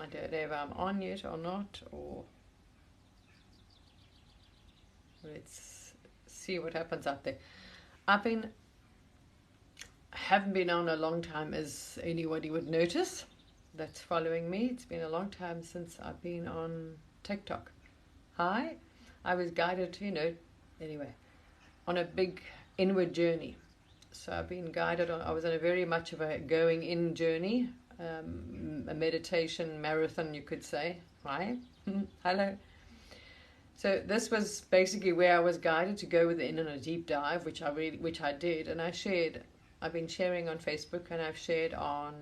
I don't know if I'm on yet or not, or let's see what happens out there. Haven't been on a long time, as anybody would notice that's following me. It's been a long time since I've been on TikTok. Hi, I was guided, anyway, on a big inward journey. So I've been guided on, I was on a very much of a going in journey, a meditation marathon, you could say. Hi, hello. So this was basically where I was guided to go within on a deep dive, which I did, and I've been sharing on Facebook, and I've shared on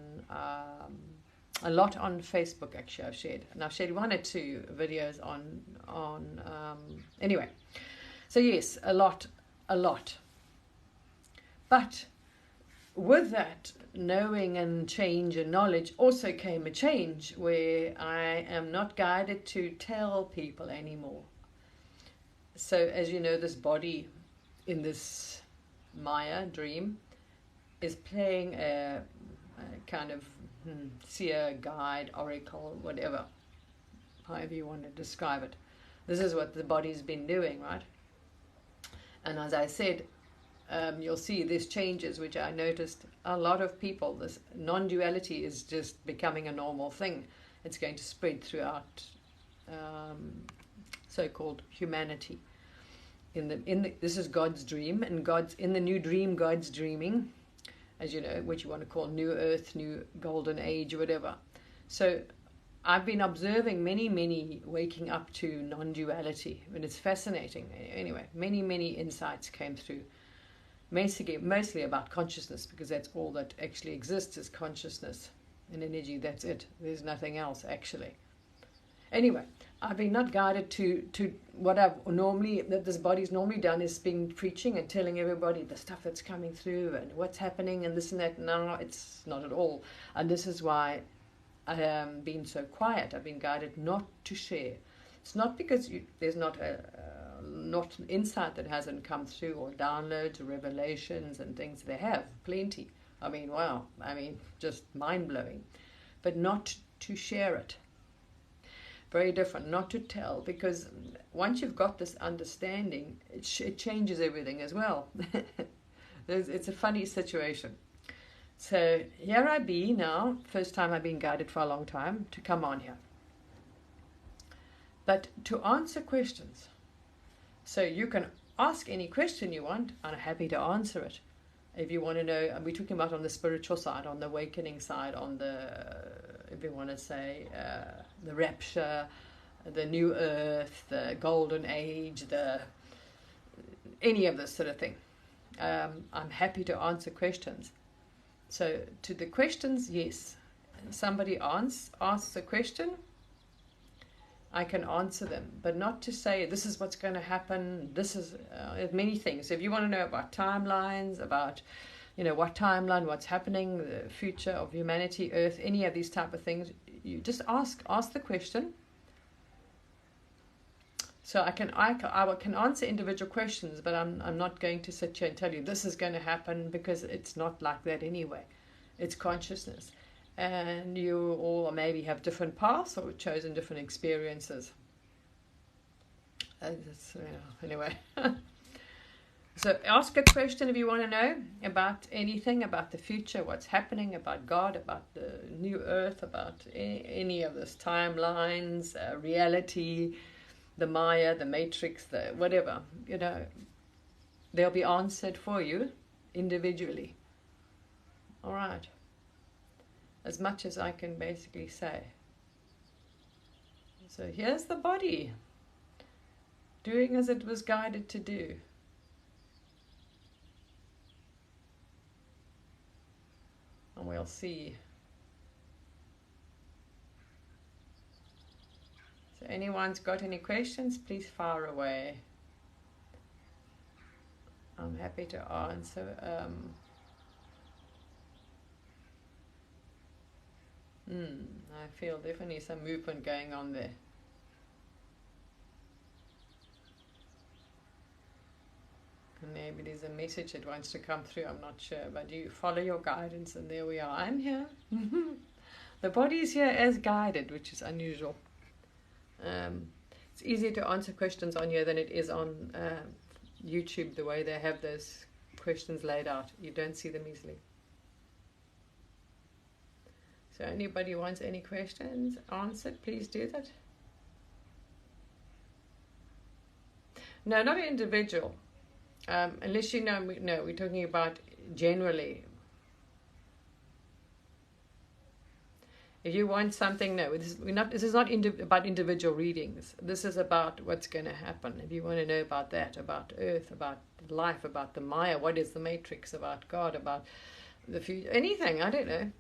a lot on Facebook. Actually, I've shared 1 or 2 videos on anyway. So yes, a lot. But with that knowing and change and knowledge also came a change where I am not guided to tell people anymore. So as you know, this body in this Maya dream is playing a kind of seer, guide, oracle, whatever, however you want to describe it. This is what the body's been doing, right? And as I said, you'll see these changes, which I noticed a lot of people, this non-duality is just becoming a normal thing. It's going to spread throughout so-called humanity. This is God's dream, and in the new dream, God's dreaming, as you know, what you want to call new earth, new golden age, or whatever. So I've been observing many waking up to non-duality, and it's fascinating. Anyway, many insights came through, mostly about consciousness, because that's all that actually exists is consciousness and energy. That's it. There's nothing else actually. Anyway, I've been not guided to what that this body's normally done is being preaching and telling everybody the stuff that's coming through and what's happening and this and that. No, it's not at all. And this is why I am being so quiet. I've been guided not to share. It's not because there's not not insight that hasn't come through, or downloads or revelations and things. They have plenty. Wow. Just mind-blowing. But not to share it. Very different, not to tell, because once you've got this understanding, it changes everything as well. It's a funny situation. So here I be now, first time I've been guided for a long time to come on here. But to answer questions. So you can ask any question you want, and I'm happy to answer it. If you want to know, and we're talking about on the spiritual side, on the awakening side, on the, if you want to say, the rapture, the new earth, the golden age, any of this sort of thing. I'm happy to answer questions. So to the questions, yes. Somebody asks a question, I can answer them, but not to say this is what's going to happen. This is many things. If you want to know about timelines, about what timeline, what's happening, the future of humanity, Earth, any of these type of things, you just ask the question. So I can answer individual questions, but I'm not going to sit here and tell you this is going to happen, because it's not like that anyway. It's consciousness. And you all maybe have different paths or chosen different experiences. Anyway. So ask a question if you want to know about anything, about the future, what's happening, about God, about the new earth, about any of this, timelines, reality, the Maya, the Matrix, the whatever. They'll be answered for you individually. All right. As much as I can basically say. So here's the body, doing as it was guided to do. And we'll see. So anyone's got any questions, please fire away. I'm happy to answer. I feel definitely some movement going on there. And maybe there's a message that wants to come through, I'm not sure. But you follow your guidance, and there we are. I'm here. The body is here as guided, which is unusual. It's easier to answer questions on here than it is on YouTube, the way they have those questions laid out. You don't see them easily. So anybody wants any questions answered, please do that. No, not individual. Unless you know, no, we're talking about generally. If you want something, no, this is not about individual readings. This is about what's going to happen. If you want to know about that, about Earth, about life, about the Maya, what is the Matrix, about God, about the future, anything, I don't know.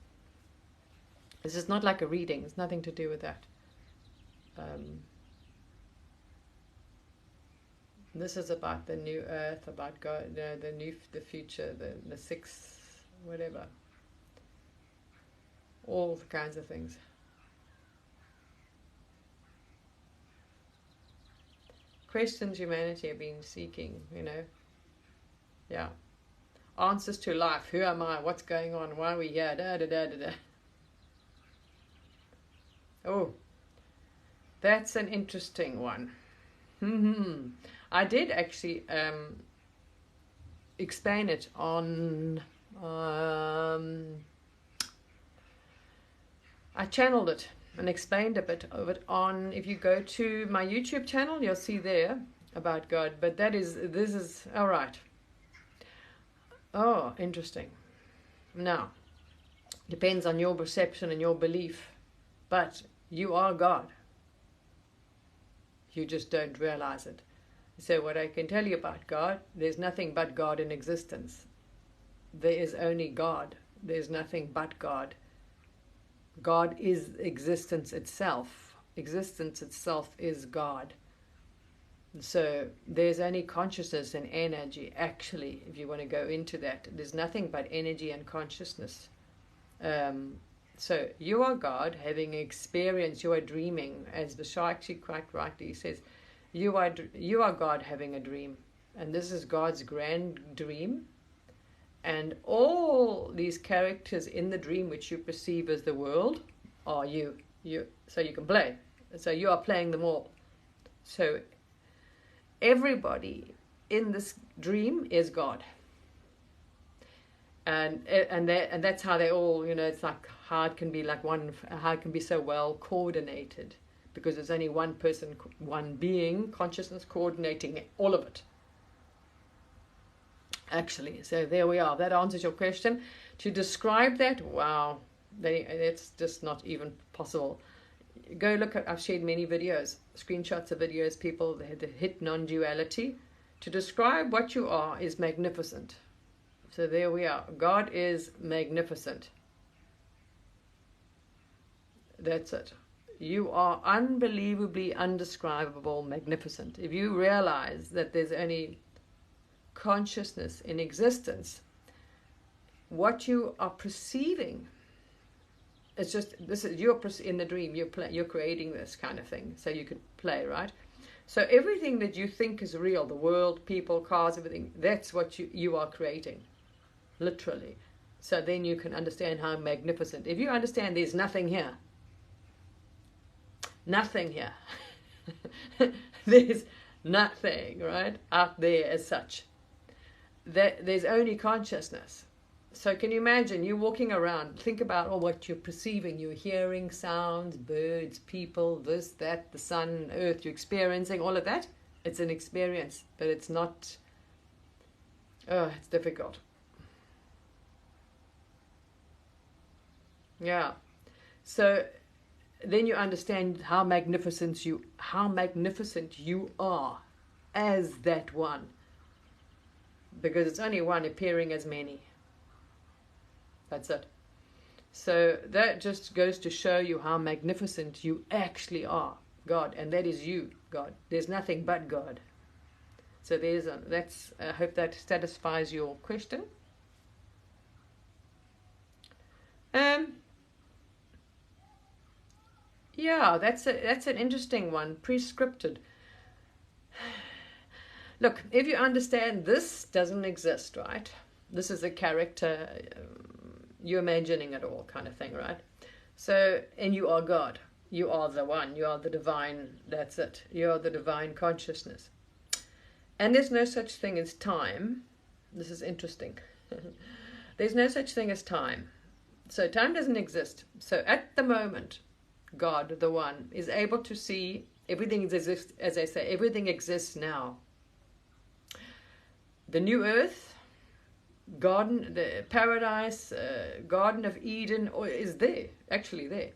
This is not like a reading. It's nothing to do with that. This is about the new Earth, about God, the future, the sixth, whatever. All the kinds of things. Questions humanity have been seeking, Yeah. Answers to life. Who am I? What's going on? Why are we here? Da da da da da. Oh, that's an interesting one. I did actually explain it on... I channeled it and explained a bit of it on, if you go to my YouTube channel, you'll see there about God. But this is, all right. Oh, interesting. Now, depends on your perception and your belief, but you are God. You just don't realize it. So what I can tell you about God, there's nothing but God in existence. There is only God. There's nothing but God. God is existence itself. Existence itself is God. So there's only consciousness and energy, actually, if you want to go into that. There's nothing but energy and consciousness. So you are God having experience, you are dreaming, as the Shah actually quite rightly says, you are God having a dream. And this is God's grand dream. And all these characters in the dream which you perceive as the world are you. So you can play. So you are playing them all. So everybody in this dream is God. And that's how they all, it's like how it can be how it can be so well coordinated, because there's only one person, one being, consciousness coordinating all of it. Actually, so there we are. That answers your question. To describe that, wow, that's just not even possible. Go look at, I've shared many videos, screenshots of videos, people that hit non-duality. To describe what you are is magnificent. So there we are. God is magnificent. That's it. You are unbelievably, undescribable, magnificent. If you realize that there's only consciousness in existence, what you are perceiving, it's just, you're in the dream, you're creating this kind of thing, so you could play, right? So everything that you think is real, the world, people, cars, everything, that's what you are creating, literally. So then you can understand how magnificent. If you understand there's nothing here, there's nothing, right, out there as such. That there's only consciousness. So can you imagine you walking around, think about all what you're perceiving, you're hearing sounds, birds, people, this, that, the sun, earth, you're experiencing all of that. It's an experience, but it's not, it's difficult. Yeah. So then you understand how magnificent you are as that one. Because it's only one appearing as many. That's it. So that just goes to show you how magnificent you actually are, God, and that is you, God. There's nothing but God. So I hope that satisfies your question. Yeah, that's an interesting one. Prescripted. Look, if you understand this doesn't exist, right? This is a character, you're imagining it all kind of thing, right? So, and you are God. You are the one. You are the divine. That's it. You are the divine consciousness. And there's no such thing as time. This is interesting. There's no such thing as time. So time doesn't exist. So at the moment, God, the one, is able to see everything exists, as I say, everything exists now. The new earth, garden, the paradise, Garden of Eden is there, actually there.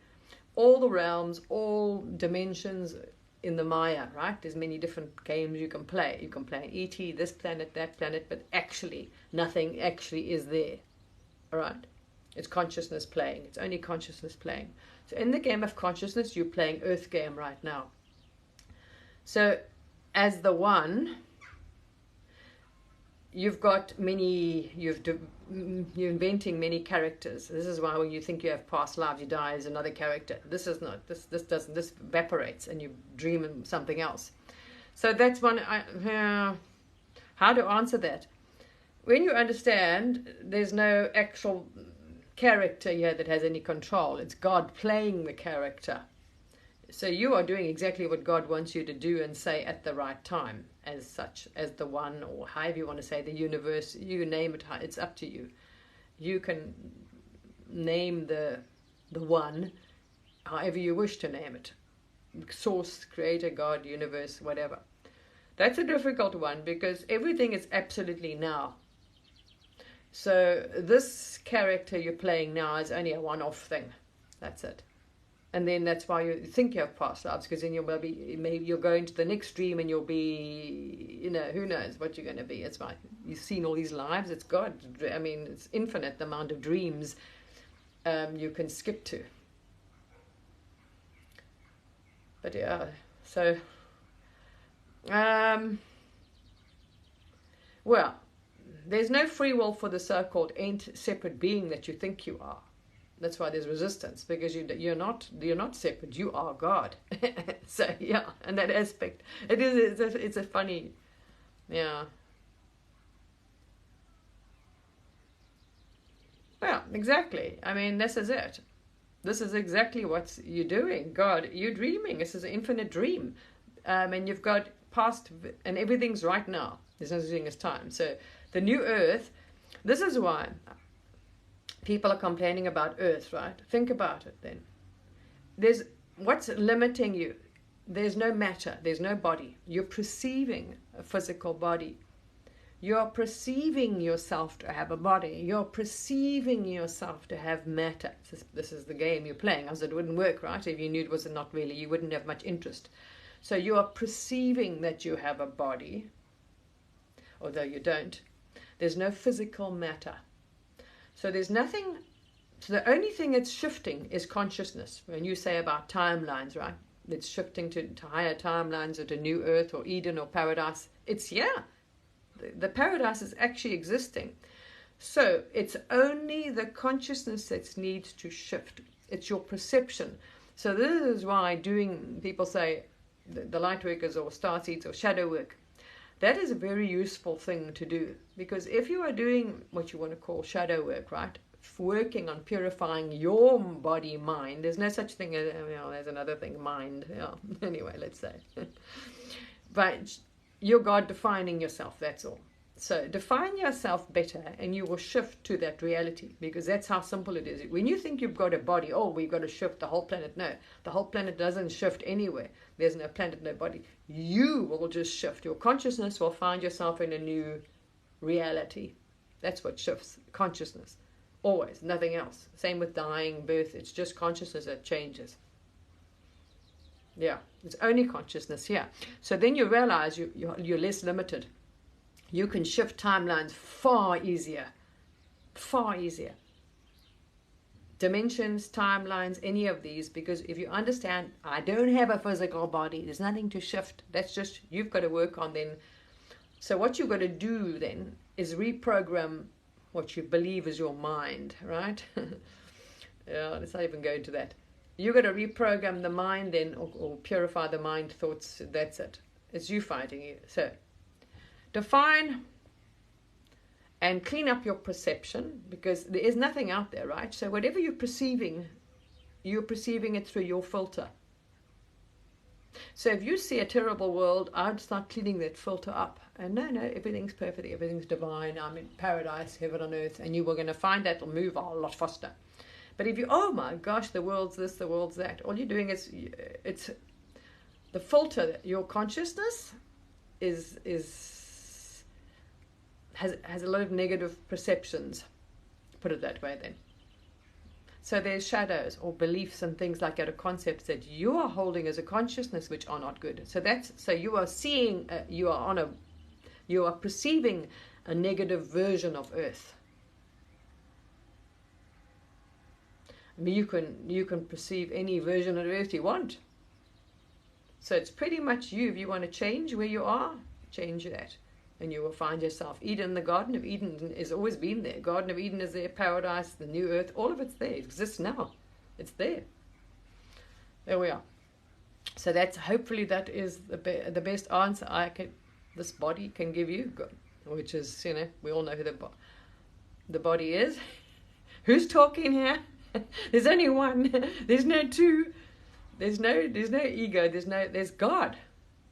All the realms, all dimensions in the Maya, right? There's many different games you can play. You can play ET, this planet, that planet, but actually, nothing actually is there, all right? It's consciousness playing. It's only consciousness playing. So in the game of consciousness, you're playing Earth game right now. So as the one, you've got many, you're inventing many characters. This is why when you think you have past lives, you die as another character. This is not, this doesn't, this evaporates and you dream of something else. So that's one, how to answer that? When you understand there's no actual character here that has any control. It's God playing the character. So you are doing exactly what God wants you to do and say at the right time, as such, as the one, or however you want to say, the universe, you name it, it's up to you. You can name the one however you wish to name it. Source, creator, God, universe, whatever. That's a difficult one because everything is absolutely now. So this character you're playing now is only a one-off thing. That's it. And then that's why you think you have past lives, because then maybe you'll go into the next dream and you'll be, who knows what you're going to be. It's like you've seen all these lives. It's God. I mean, it's infinite the amount of dreams you can skip to. But yeah, so well, there's no free will for the so-called separate being that you think you are. That's why there's resistance, because you're not separate. You are God. So yeah, and that aspect, it's a funny, yeah. Well, exactly. I mean, this is it. This is exactly what you're doing. God, you're dreaming. This is an infinite dream, and you've got past, and everything's right now. There's no such thing as time. So the new earth. This is why people are complaining about Earth, right? Think about it then. There's what's limiting you. There's no matter. There's no body. You're perceiving a physical body. You're perceiving yourself to have a body. You're perceiving yourself to have matter. This is the game you're playing, as it wouldn't work, right? If you knew it was not really, you wouldn't have much interest. So you are perceiving that you have a body, although you don't. There's no physical matter. So there's nothing, so the only thing that's shifting is consciousness. When you say about timelines, right? It's shifting to higher timelines or to new earth or Eden or paradise. It's here. The paradise is actually existing. So it's only the consciousness that needs to shift. It's your perception. So this is why people say the light workers or starseeds or shadow work, that is a very useful thing to do, because if you are doing what you want to call shadow work, right, working on purifying your body, mind, there's no such thing as, there's another thing, mind, anyway, let's say. But you're God defining yourself, that's all. So define yourself better and you will shift to that reality, because that's how simple it is. When you think you've got a body, we've got to shift the whole planet. No, the whole planet doesn't shift anywhere. There's no planet, no body. You will just shift. Your consciousness will find yourself in a new reality. That's what shifts consciousness. Always, nothing else. Same with dying, birth. It's just consciousness that changes. Yeah, it's only consciousness here. So then you realize you're less limited. You can shift timelines far easier. Far easier. Dimensions, timelines, any of these, because if you understand, I don't have a physical body, there's nothing to shift. That's just, you've got to work on then. So what you've got to do then is reprogram what you believe is your mind, right? Yeah, let's not even go into that. You've got to reprogram the mind then, or purify the mind thoughts. That's it. It's you fighting you. So define and clean up your perception, because there is nothing out there, right? So whatever you're perceiving you're perceiving it through your filter. So if you see a terrible world, I'd start cleaning that filter up. And no, everything's perfect, everything's divine, I'm in paradise, heaven on earth, and you were going to find that will move a lot faster. But if you, oh my gosh, the world's this, the world's that, all you're doing is, it's the filter, your consciousness has a lot of negative perceptions, put it that way then. So there's shadows or beliefs and things like that, or concepts that you are holding as a consciousness which are not good. So you are seeing, you are perceiving a negative version of Earth. I mean, you can perceive any version of Earth you want. So it's pretty much you. If you want to change where you are, change that. And you will find yourself. Eden, the Garden of Eden has always been there. Garden of Eden is there, paradise, the new earth, all of it's there. It exists now. It's there. There we are. So that's, hopefully that is the best answer this body can give you, which is, we all know who the body is. Who's talking here? There's only one. There's no two. There's no ego. There's God.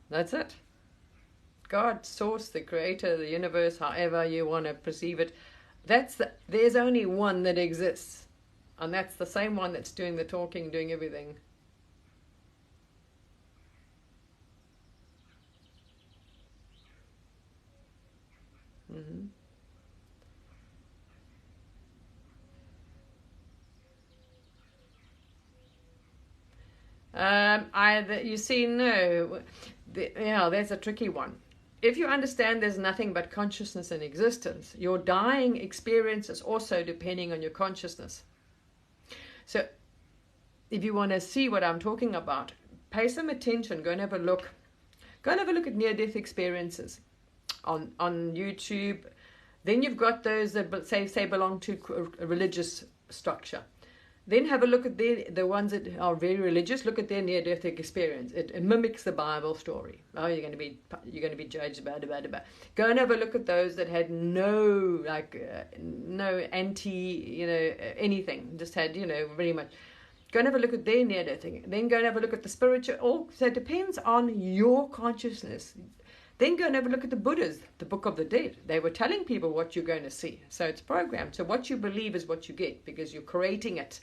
That's it. God, source, the creator, the universe, however you want to perceive it. There's only one that exists. And that's the same one that's doing the talking, doing everything. Mm-hmm. You see, no. That's a tricky one. If you understand there's nothing but consciousness in existence, your dying experience is also depending on your consciousness. So if you want to see what I'm talking about, pay some attention, go and have a look. Go and have a look at near-death experiences on YouTube. Then you've got those that say belong to a religious structure. Then have a look at the ones that are very religious. Look at their near-death experience. It mimics the Bible story. Oh, you're going to be judged. Blah. Go and have a look at those that had no anti, anything. Just had, very much. Go and have a look at their near-death thing. Then go and have a look at the spiritual. So it depends on your consciousness. Then go and have a look at the Buddhas, the Book of the Dead. They were telling people what you're going to see. So it's programmed. So what you believe is what you get, because you're creating it.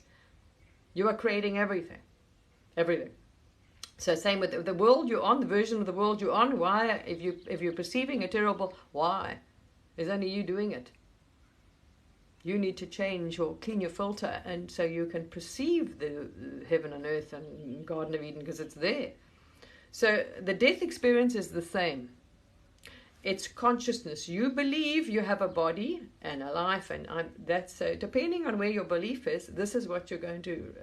You are creating everything. Everything. So same with the world you're on, the version of the world you're on. Why? If you're perceiving a terrible, why? There's only you doing it. You need to change or clean your filter, and so you can perceive the heaven and earth and Garden of Eden, because it's there. So the death experience is the same. It's consciousness. You believe you have a body and a life, and that's so. Depending on where your belief is, this is what you're going to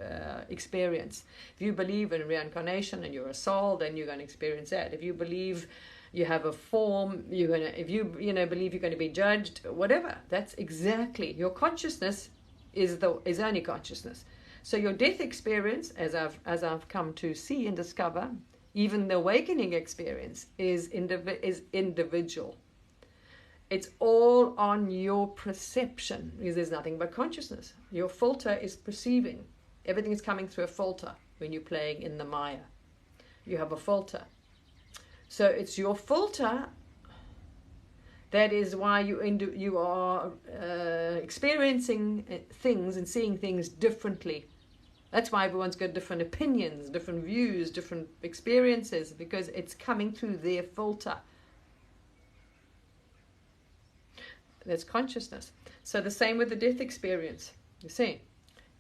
experience. If you believe in reincarnation and you're a soul, then you're going to experience that. If you believe you have a form, you're going to. If you believe you're going to be judged, whatever. That's exactly your consciousness is only consciousness. So your death experience, as I've come to see and discover. Even the awakening experience is individual. It's all on your perception, because there's nothing but consciousness. Your filter is perceiving. Everything is coming through a filter when you're playing in the Maya. You have a filter. So it's your filter that is why you are experiencing things and seeing things differently. That's why everyone's got different opinions, different views, different experiences, because it's coming through their filter. That's consciousness. So the same with the death experience. You see,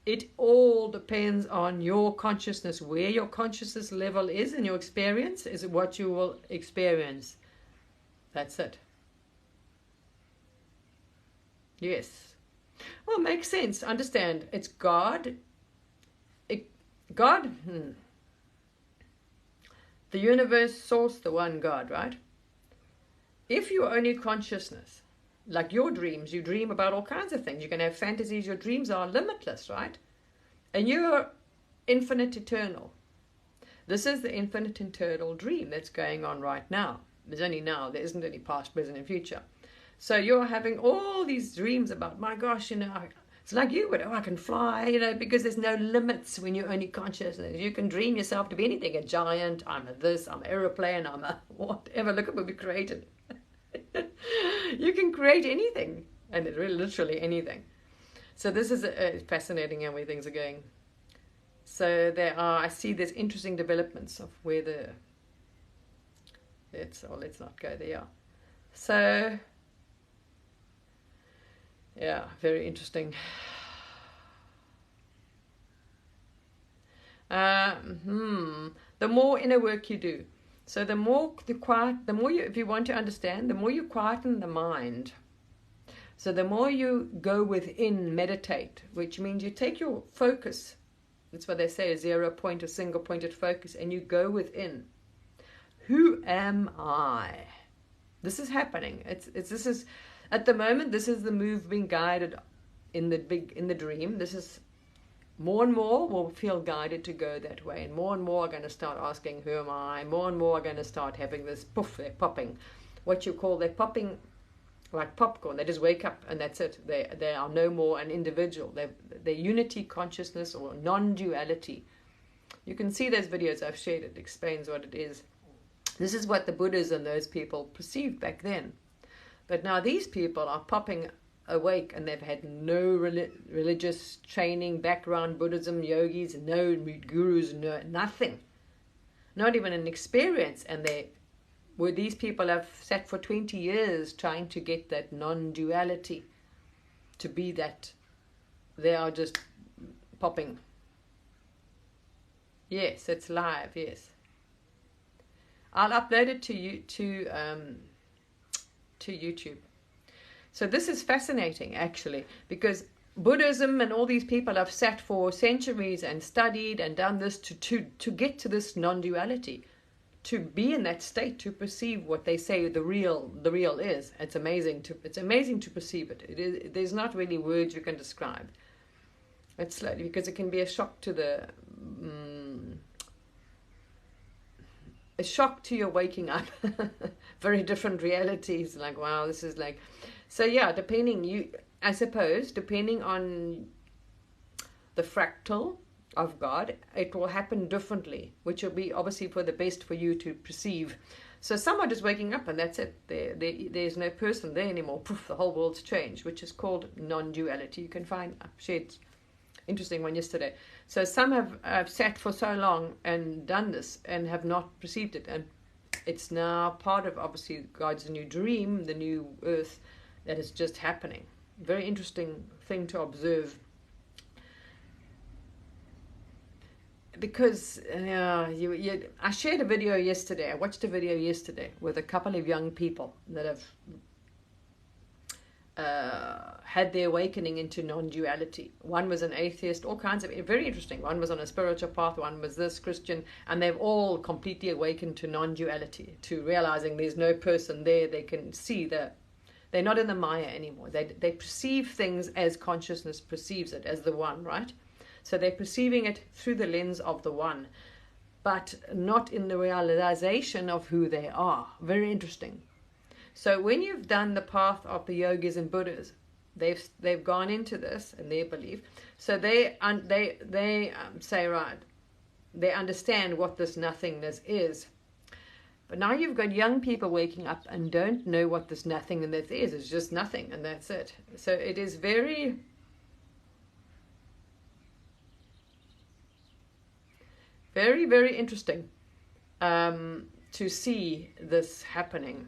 it all depends on your consciousness. Where your consciousness level is in your experience is what you will experience. That's it. Yes. Well, it makes sense. Understand, it's God. God, the universe, source, the one God, right? If you're only consciousness, like your dreams, you dream about all kinds of things. You can have fantasies, your dreams are limitless, right? And you're infinite eternal. This is the infinite eternal dream that's going on right now. There's only now, there isn't any past, present, and future. So you're having all these dreams about, my gosh, It's like you would, oh, I can fly, you know, because there's no limits when you're only consciousness. You can dream yourself to be anything, a giant, I'm a this, I'm an aeroplane, I'm a whatever. Look at what we created. You can create anything, and it really, literally anything. So this is fascinating how where things are going. So I see there's interesting developments of where let's not go there. Yeah. So, yeah, very interesting. The more inner work you do, so the more you, if you want to understand, the more you quieten the mind. So the more you go within, meditate, which means you take your focus. That's what they say, a 0 point, a single pointed focus, and you go within. Who am I? This is happening. This is at the moment. This is the move being guided in the dream. This is more and more will feel guided to go that way, and more are going to start asking, "Who am I?" More and more are going to start having this poof. They're popping, what you call they're popping like popcorn. They just wake up and that's it. They are no more an individual. They're unity consciousness or non-duality. You can see those videos I've shared. It explains what it is. This is what the Buddhas and those people perceived back then. But now these people are popping awake, and they've had no religious training, background, Buddhism, yogis, no gurus, no nothing. Not even an experience. And these people have sat for 20 years trying to get that non-duality, to be that. They are just popping. Yes, it's live, yes. I'll upload it to you to YouTube. So this is fascinating, actually, because Buddhism and all these people have sat for centuries and studied and done this to get to this non-duality, to be in that state, to perceive what they say the real is. It's amazing to perceive it. There's not really words you can describe. It's slowly, because it can be a shock to the. A shock to your waking up. Very different realities. Like, wow, this is like. So yeah, I suppose depending on the fractal of God, it will happen differently, which will be obviously for the best for you to perceive. So some are just waking up and that's it. There's no person there anymore. Poof, the whole world's changed, which is called non-duality. You can find, I shared interesting one yesterday. So some have sat for so long and done this and have not perceived it, and it's now part of obviously God's new dream, the new earth that is just happening. Very interesting thing to observe, because I shared a video yesterday. I watched a video yesterday with a couple of young people that have had their awakening into non-duality. One was an atheist, all kinds of, very interesting. One was on a spiritual path, one was this Christian, and they've all completely awakened to non-duality, to realizing there's no person there. They can see that they're not in the Maya anymore. They perceive things as consciousness perceives it, as the one, right? So they're perceiving it through the lens of the one, but not in the realization of who they are. Very interesting. So when you've done the path of the yogis and Buddhas, they've gone into this in their belief. So they say, right, they understand what this nothingness is. But now you've got young people waking up and don't know what this nothingness is. It's just nothing, and that's it. So it is very, very, very interesting to see this happening.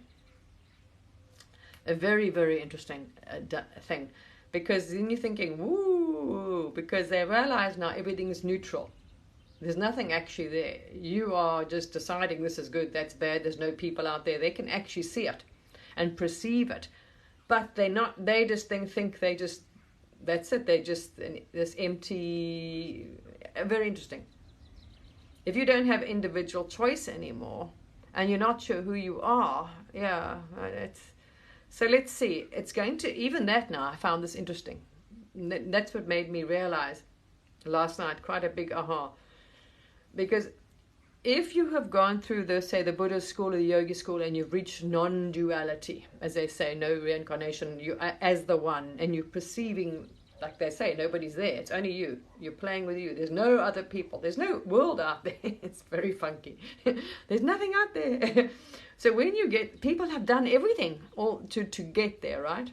A very, very interesting thing, because then you're thinking, woo, because they realize now everything is neutral. There's nothing actually there. You are just deciding this is good, that's bad, there's no people out there. They can actually see it and perceive it, but they just think that's it. They just, this empty, very interesting. If you don't have individual choice anymore, and you're not sure who you are, yeah, so let's see. It's going to, even that now, I found this interesting. That's what made me realize last night, quite a big aha. Because if you have gone through the Buddhist school or the yogi school, and you've reached non-duality, as they say, no reincarnation, you as the one, and you're perceiving Like they say, nobody's there. It's only you. You're playing with you. There's no other people. There's no world out there. It's very funky. There's nothing out there. So when you get, people have done everything all to get there, right?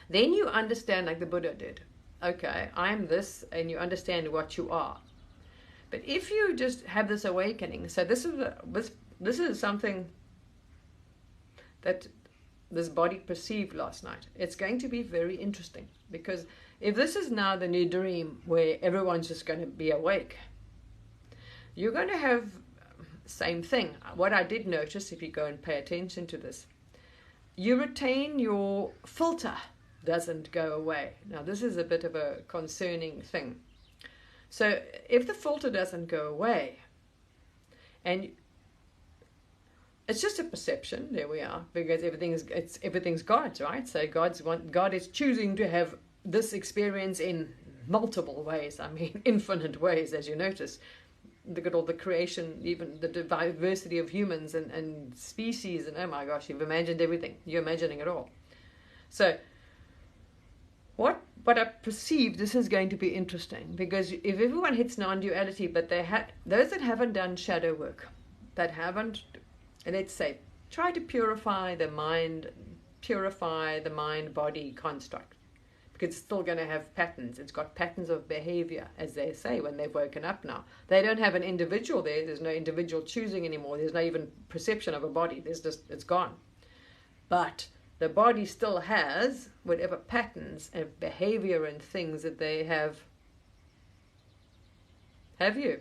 Then you understand, like the Buddha did. Okay, I'm this, and you understand what you are. But if you just have this awakening, so this is something that this body perceived last night. It's going to be very interesting, because if this is now the new dream where everyone's just going to be awake, you're going to have same thing. What I did notice, if you go and pay attention to this, you retain your filter, doesn't go away. Now this is a bit of a concerning thing. So if the filter doesn't go away, and it's just a perception, there we are, because everything's God's, right? So God is choosing to have this experience in multiple ways. I mean, infinite ways, as you notice. Look at all the creation, even the diversity of humans and species, and oh my gosh, you've imagined everything. You're imagining it all. So what I perceive, this is going to be interesting, because if everyone hits non-duality, but those that haven't done shadow work, that haven't, let's say, try to purify the mind-body construct, because it's still going to have patterns. It's got patterns of behavior, as they say, when they've woken up now. They don't have an individual there. There's no individual choosing anymore. There's no even perception of a body. It's gone. But the body still has whatever patterns of behavior and things that they have. Have you?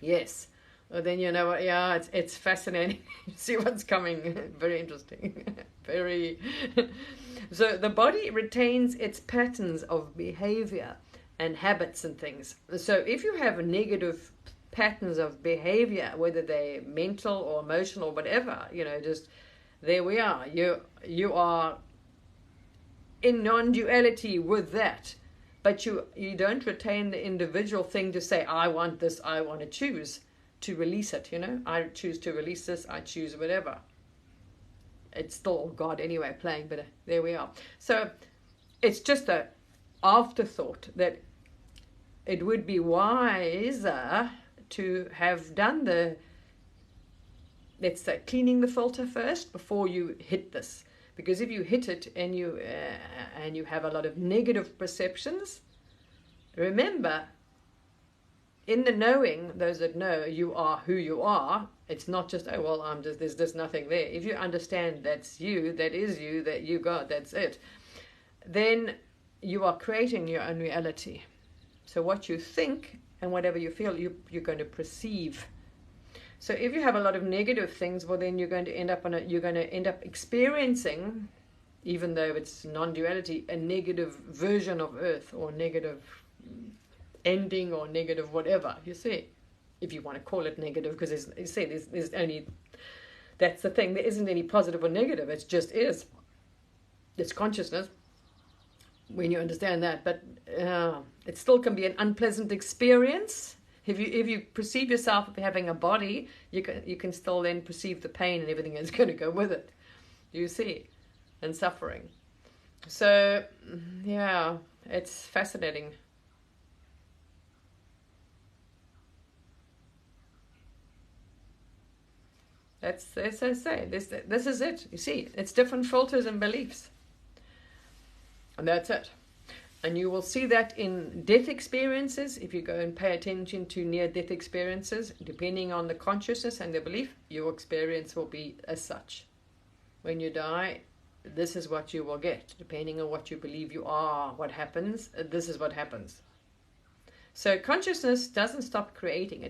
Yes. Well, then you know what, yeah, it's fascinating. See what's coming. Very interesting. Very. So the body retains its patterns of behavior and habits and things. So if you have negative patterns of behavior, whether they're mental or emotional or whatever, just there we are. You are in non-duality with that. But you don't retain the individual thing to say, I want this, I want to choose. To release it, I choose to release this, I choose whatever. It's still God anyway playing, but there we are. So it's just an afterthought that it would be wiser to have done the, let's say, cleaning the filter first before you hit this. Because if you hit it and you have a lot of negative perceptions, remember, in the knowing, those that know you are who you are, it's not just, oh, well, there's just nothing there. If you understand that's you, that is you, that you got, that's it, then you are creating your own reality. So what you think and whatever you feel, you're going to perceive. So if you have a lot of negative things, well, then you're going to end up experiencing, even though it's non-duality, a negative version of Earth, or negative ending, or negative whatever, you see, if you want to call it negative, because there's only, that's the thing, there isn't any positive or negative, it just is. It's consciousness, when you understand that, but it still can be an unpleasant experience. If you perceive yourself as having a body, you can still then perceive the pain and everything that's going to go with it, you see, and suffering. So yeah, it's fascinating. That's, as I say, this is it. You see, it's different filters and beliefs. And that's it. And you will see that in death experiences. If you go and pay attention to near-death experiences, depending on the consciousness and the belief, your experience will be as such. When you die, this is what you will get. Depending on what you believe you are, what happens, this is what happens. So consciousness doesn't stop creating.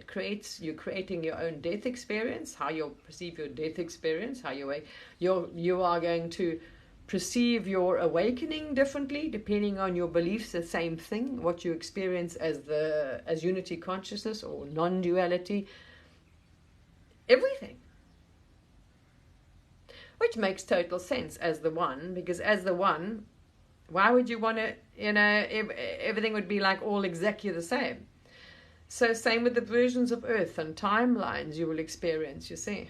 You're creating your own death experience, how you'll perceive your death experience, how you are going to perceive your awakening differently, depending on your beliefs, the same thing, what you experience as unity consciousness or non-duality, everything. Which makes total sense as the one, because as the one, why would you want to, everything would be like all exactly the same. So same with the versions of Earth and timelines you will experience, you see.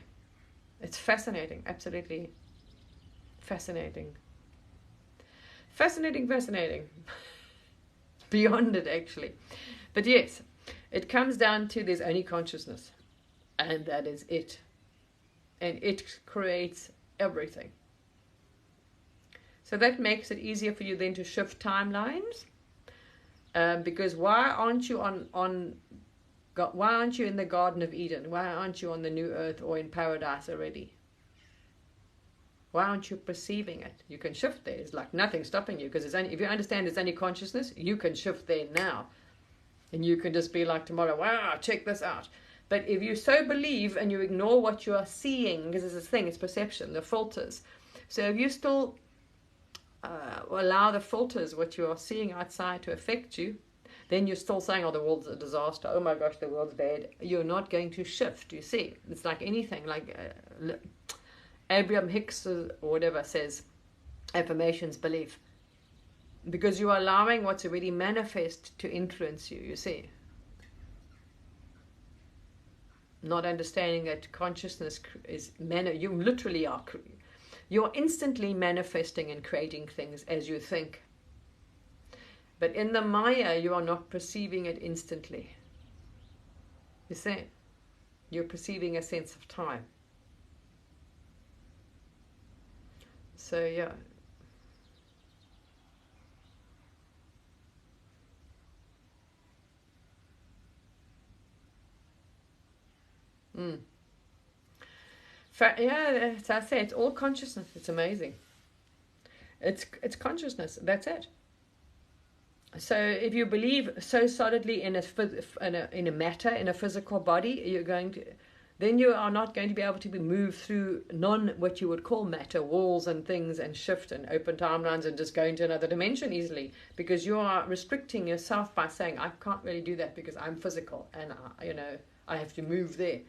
It's fascinating, absolutely fascinating. Fascinating, fascinating. Beyond it, actually. But yes, it comes down to there's only consciousness, and that is it. And it creates everything. So that makes it easier for you then to shift timelines. Because why aren't you why aren't you in the Garden of Eden? Why aren't you on the new earth or in paradise already? Why aren't you perceiving it? You can shift there. It's like nothing stopping you, because if you understand it's only consciousness, you can shift there now. And you can just be like tomorrow, wow, check this out. But if you so believe and you ignore what you are seeing, because it's this thing, it's perception, the filters. So if you still allow the filters, what you are seeing outside, to affect you, then you're still saying, oh, the world's a disaster. Oh my gosh, the world's bad. You're not going to shift, you see. It's like anything, like Abraham Hicks or whatever says, affirmations, belief. Because you are allowing what's already manifest to influence you, you see. Not understanding that consciousness is, you literally are, you're instantly manifesting and creating things as you think. But in the Maya, you are not perceiving it instantly. You see? You're perceiving a sense of time. So, yeah. Yeah, as I say, it's all consciousness. It's amazing. It's consciousness. That's it. So if you believe so solidly in a matter, in a physical body, then you are not going to be able to be moved through what you would call matter, walls and things, and shift and open timelines and just go into another dimension easily, because you are restricting yourself by saying, I can't really do that because I'm physical and I have to move there.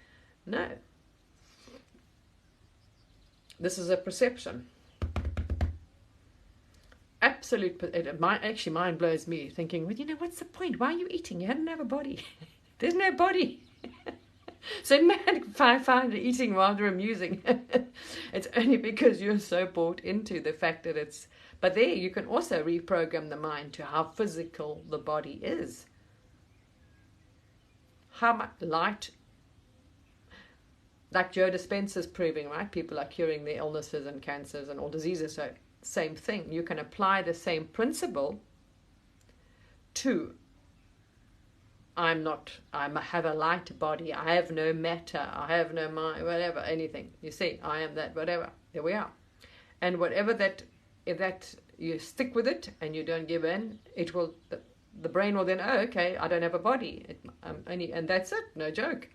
No. This is a perception. Absolute. Actually, mind blows me thinking, well, what's the point? Why are you eating? You don't have a body. There's no body. So man, I find eating rather amusing. It's only because you're so bought into the fact that it's... But there, you can also reprogram the mind to how physical the body is. How much light... Like Joe Dispenza's proving, right? People are curing their illnesses and cancers and all diseases. So same thing. You can apply the same principle to I have a light body. I have no matter. I have no mind, whatever, anything. You see, I am that, whatever. There we are. And whatever if that you stick with it and you don't give in, it will, the brain will then, oh, okay, I don't have a body. And that's it. No joke.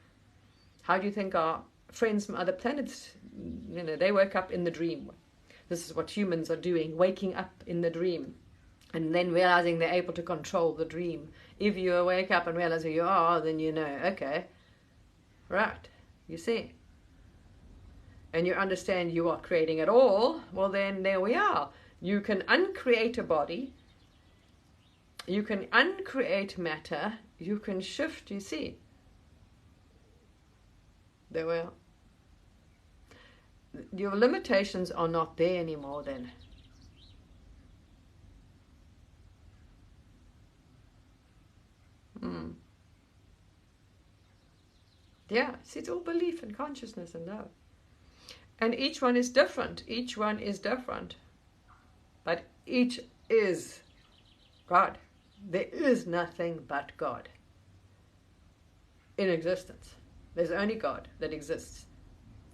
How do you think our friends from other planets, they wake up in the dream? This is what humans are doing, waking up in the dream and then realizing they're able to control the dream. If you wake up and realize who you are, then okay, right, you see. And you understand you are creating it all, well then there we are. You can uncreate a body, you can uncreate matter, you can shift, you see. There we are. Your limitations are not there anymore then. Yeah, see, it's all belief and consciousness and love. And each one is different. Each one is different. But each is God. There is nothing but God in existence. There's only God that exists,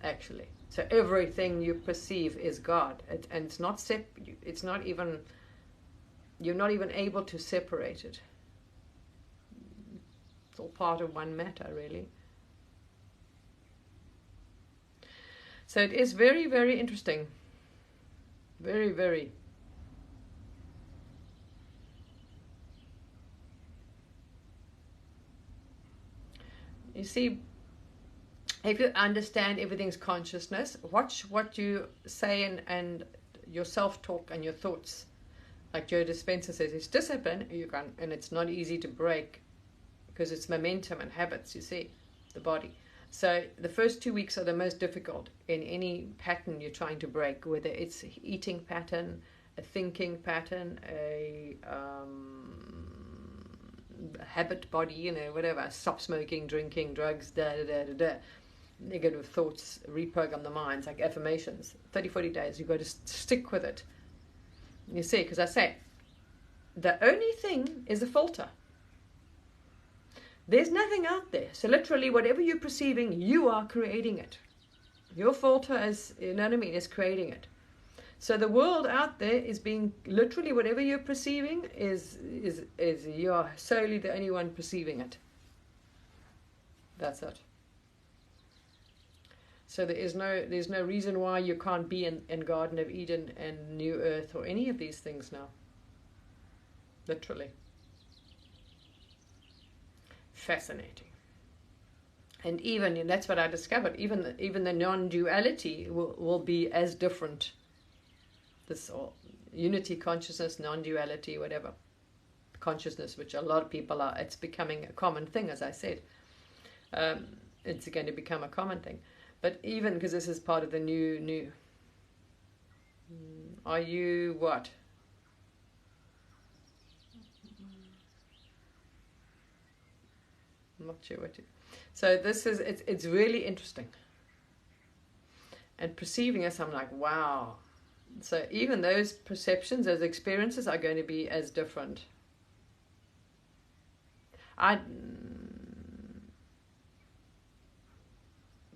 actually. So everything you perceive is God. And it's not you're not even able to separate it. It's all part of one matter, really. So it is very, very interesting. Very, very. You see, if you understand everything's consciousness, watch what you say and your self-talk and your thoughts. Like Joe Dispenza says, it's discipline, and it's not easy to break because it's momentum and habits, you see, the body. So the first 2 weeks are the most difficult in any pattern you're trying to break, whether it's eating pattern, thinking pattern, a habit body, you know, whatever. Stop smoking, drinking, drugs, negative thoughts, reprogram the mind, like affirmations. 30, 40 days, you've got to stick with it. You see, because I say, the only thing is a filter. There's nothing out there. So literally, whatever you're perceiving, you are creating it. Your filter is, you know what I mean, is creating it. So the world out there is being, literally whatever you're perceiving is you are solely the only one perceiving it. That's it. So there's no reason why you can't be in Garden of Eden and New Earth or any of these things now. Literally. Fascinating. And even, that's what I discovered, even the non-duality will be as different. This unity consciousness, non-duality, whatever. Consciousness, which a lot of people are, it's becoming a common thing, as I said. It's going to become a common thing. But even, because this is part of the new, are you what? I'm not sure what to. So this is, it's really interesting. And perceiving this, I'm like, wow. So even those perceptions, those experiences are going to be as different.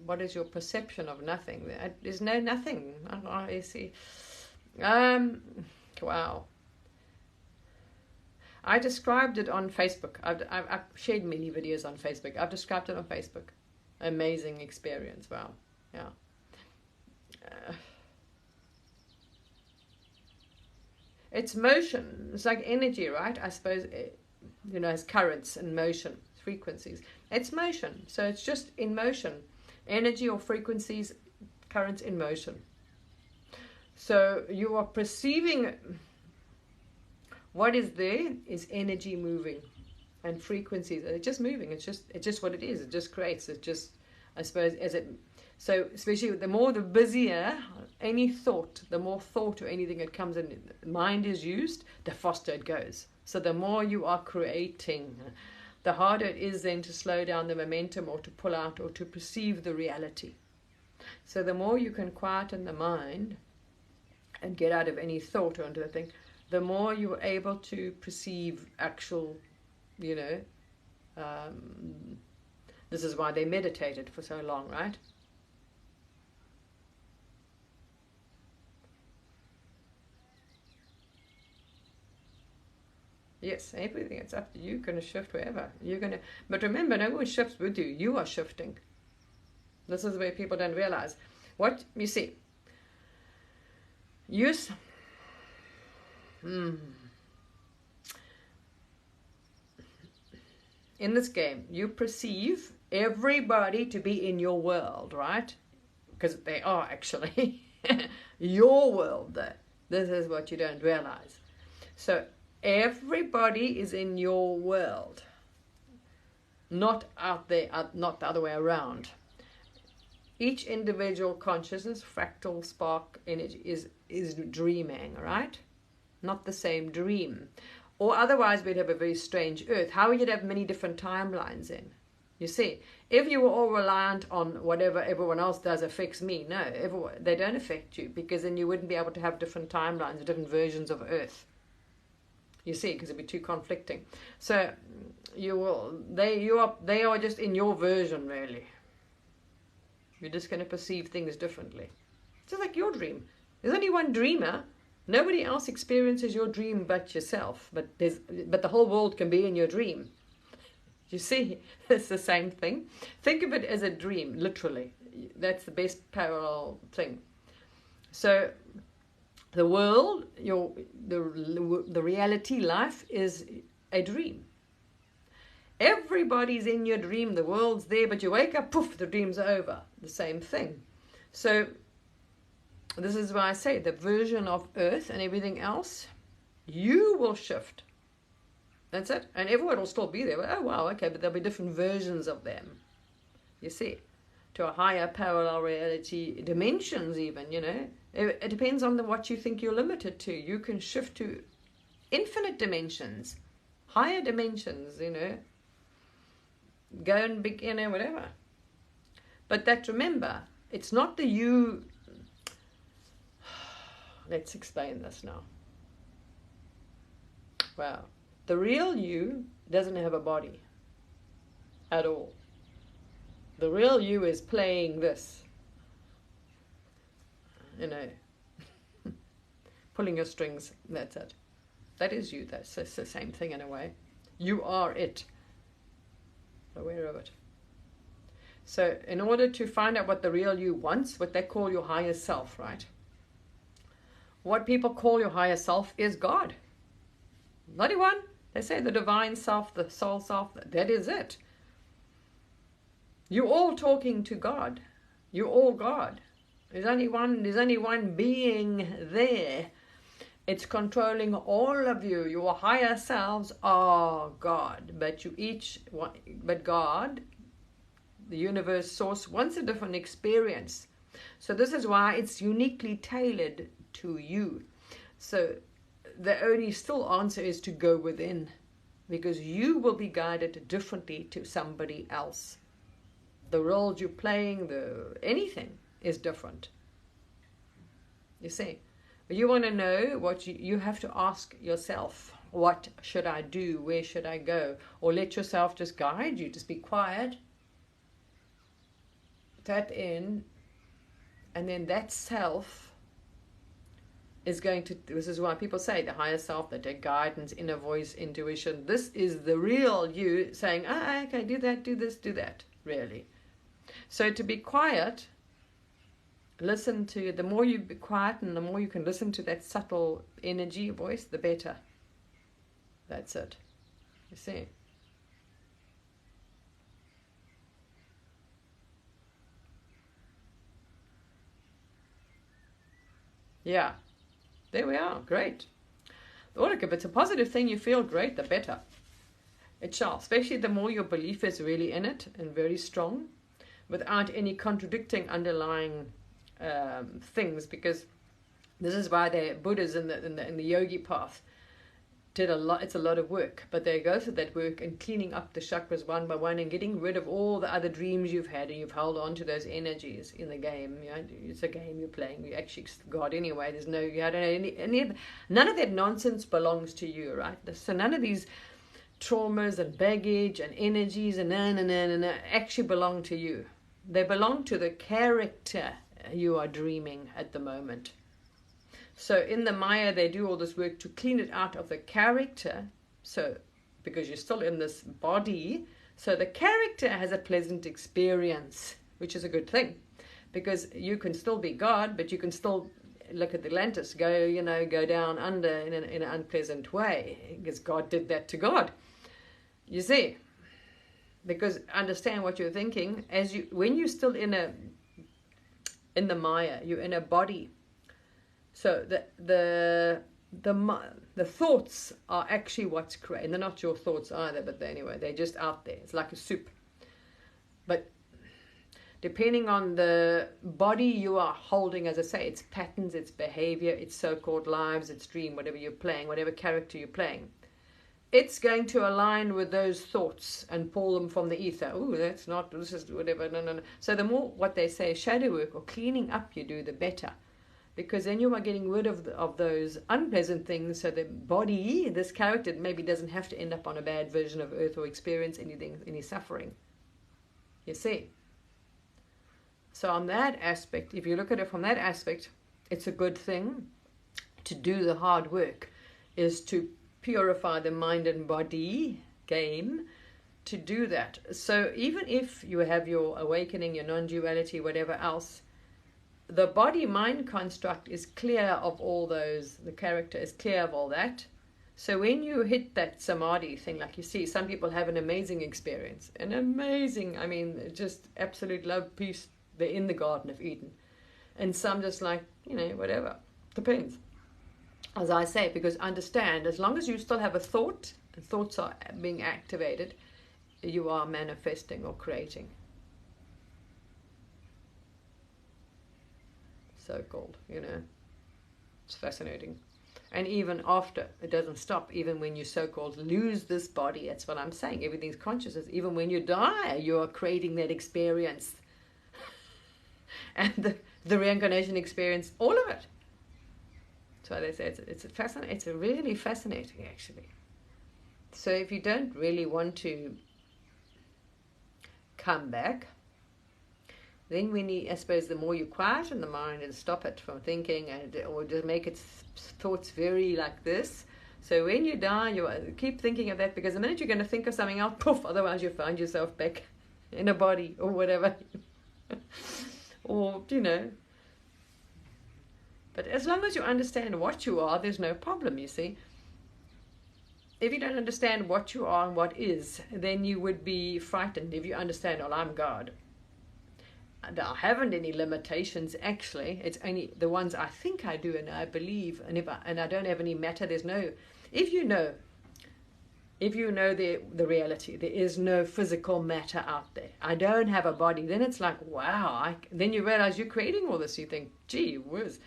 What is your perception of nothing? There's no nothing. I see. Wow. I described it on Facebook. I've shared many videos on Facebook. I've described it on Facebook. Amazing experience. Wow. Yeah. It's motion. It's like energy, right? I suppose, you know, as currents and motion, frequencies. It's motion. So it's just in motion. Energy or frequencies, currents in motion. So you are perceiving what is there is energy moving and frequencies. It's just moving. It's just what it is. It just creates. It just, I suppose, as it. So especially the more the busier any thought, the more thought or anything that comes in, mind is used, the faster it goes. So the more you are creating, the harder it is then to slow down the momentum or to pull out or to perceive the reality. So the more you can quieten the mind and get out of any thought or into the thing, the more you're able to perceive actual, you know, this is why they meditated for so long, right? Yes, everything, it's up to you. You're going to shift wherever. But remember, no one shifts with you. You are shifting. This is where people don't realize. What, you see, in this game, you perceive everybody to be in your world, right? Because they are actually your world. This is what you don't realize. So everybody is in your world, not out there, not the other way around. Each individual consciousness, fractal spark energy, is dreaming, right? Not the same dream. Or otherwise we'd have a very strange earth. How would you have many different timelines in? You see, if you were all reliant on whatever everyone else does affects me, no, they don't affect you, because then you wouldn't be able to have different timelines, different versions of earth. You see, because it'd be too conflicting. So they are just in your version, really. You're just going to perceive things differently. It's just like your dream. There's only one dreamer. Nobody else experiences your dream but yourself. But the whole world can be in your dream. You see, it's the same thing. Think of it as a dream, literally. That's the best parallel thing. So the world, the reality life is a dream. Everybody's in your dream, the world's there, but you wake up, poof, the dream's over. The same thing. So this is why I say the version of Earth and everything else, you will shift. That's it. And everyone will still be there. Oh, wow, okay, but there'll be different versions of them. You see, to a higher parallel reality, dimensions even, you know. It depends on what you think you're limited to. You can shift to infinite dimensions, higher dimensions, you know. Go and begin, you know, whatever. But that, remember, it's not the you. Let's explain this now. Wow. The real you doesn't have a body at all. The real you is playing this, you know, pulling your strings, that's it. That is you, that's the same thing in a way. You are it, aware of it. So in order to find out what the real you wants, what they call your higher self, right? What people call your higher self is God. Not one. They say the divine self, the soul self, that is it. You're all talking to God. You're all God. There's only one being there. It's controlling all of you. Your higher selves are God. But God, the universe source, wants a different experience. So this is why it's uniquely tailored to you. So the only still answer is to go within, because you will be guided differently to somebody else. The roles you're playing, anything is different. You see, but you want to know what you have to ask yourself. What should I do? Where should I go? Or let yourself just guide you. Just be quiet. Tap in, and then that self is going to, this is why people say the higher self, the guidance, inner voice, intuition, this is the real you saying, okay, do that, do this, do that, really. So to be quiet, listen to, the more you be quiet and the more you can listen to that subtle energy voice, the better. That's it. You see. Yeah. There we are. Great. Look, if it's a positive thing you feel, great, the better. It shall. Especially the more your belief is really in it and very strong, without any contradicting underlying things. Because this is why the Buddhas in the yogi path did a lot. It's a lot of work, but they go through that work and cleaning up the chakras one by one and getting rid of all the other dreams you've had, and you've held on to those energies in the game. You know, it's a game you're playing. You actually God anyway. There's no, you don't know none of that nonsense belongs to you, right? So none of these traumas and baggage and energies and no actually belong to you. They belong to the character you are dreaming at the moment. So in the Maya, they do all this work to clean it out of the character. So, because you're still in this body, so the character has a pleasant experience, which is a good thing. Because you can still be God, but you can still look at Atlantis, go down under in an unpleasant way. Because God did that to God. You see? Because understand what you're thinking. When you're still in the Maya, you're in a body. So the thoughts are actually what's created. They're not your thoughts either, but anyway, they're just out there. It's like a soup. But depending on the body you are holding, as I say, it's patterns, it's behavior, it's so-called lives, it's dream, whatever you're playing, whatever character you're playing, it's going to align with those thoughts and pull them from the ether. Oh, that's not, this is whatever, no. So the more, what they say, shadow work or cleaning up you do, the better. Because then you are getting rid of those unpleasant things, so the body, this character, maybe doesn't have to end up on a bad version of Earth or experience any suffering. You see? So on that aspect, if you look at it from that aspect, it's a good thing to do the hard work, is to purify the mind and body game, to do that. So even if you have your awakening, your non-duality, whatever else, the body-mind construct is clear of all those, the character is clear of all that. So when you hit that samadhi thing, like you see, some people have an amazing experience. Just absolute love, peace, they're in the Garden of Eden. And some just like, whatever, depends. As I say, because understand, as long as you still have a thought, and thoughts are being activated, you are manifesting or creating. so-called, you know. It's fascinating. And even after, it doesn't stop. Even when you so-called lose this body, that's what I'm saying. Everything's consciousness. Even when you die, you are creating that experience. And the reincarnation experience, all of it. So they say it's fascinating. It's really fascinating, actually. So if you don't really want to come back, then I suppose the more you quieten the mind and stop it from thinking, or just make its thoughts very like this. So when you die, you keep thinking of that, because the minute you're going to think of something else, poof, otherwise you find yourself back in a body or whatever. Or, you know. But as long as you understand what you are, there's no problem, you see. If you don't understand what you are and what is, then you would be frightened. If you understand, well, I'm God. And I haven't any limitations, actually. It's only the ones I think I do and I believe. And I don't have any matter. There's no... If you know the reality, there is no physical matter out there. I don't have a body. Then it's like, wow. Then you realize you're creating all this. You think, gee whiz.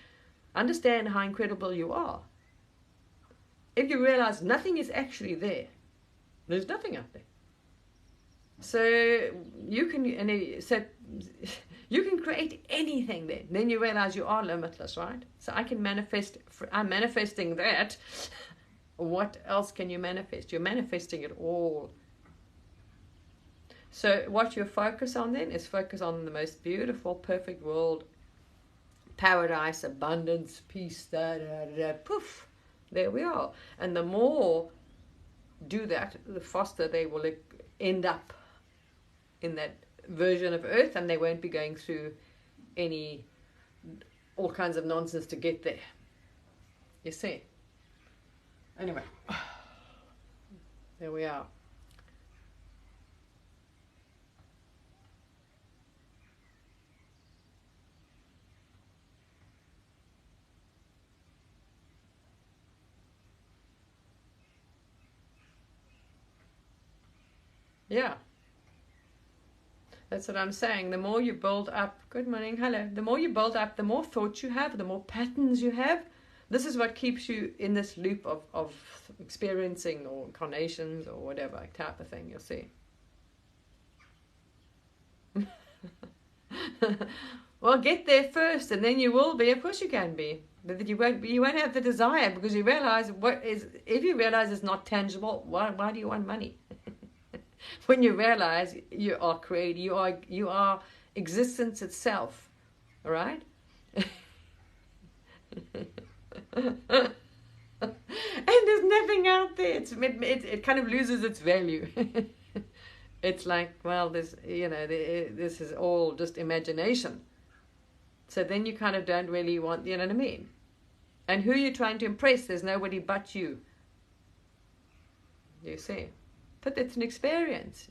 Understand how incredible you are. If you realize nothing is actually there, there's nothing out there. So you can create anything then. Then you realize you are limitless, right? So I'm manifesting that. What else can you manifest? You're manifesting it all. So what you focus on then is focus on the most beautiful, perfect world, paradise, abundance, peace, poof. There we are. And the more do that, the faster they will end up in that version of Earth, and they won't be going through all kinds of nonsense to get there. You see? Anyway, there we are. Yeah. That's what I'm saying. The more you build up, good morning, hello. The more you build up, the more thoughts you have, the more patterns you have. This is what keeps you in this loop of experiencing or incarnations or whatever type of thing, you'll see. Well, get there first, and then you will be. Of course you can be. But you won't have the desire, because you realize if you realize it's not tangible, why do you want money? When you realize you are created, you are existence itself, all right? And there's nothing out there. It kind of loses its value. It's like, well, this is all just imagination. So then you kind of don't really want, you know what I mean? And who are you trying to impress? There's nobody but you. You see? But it's an experience.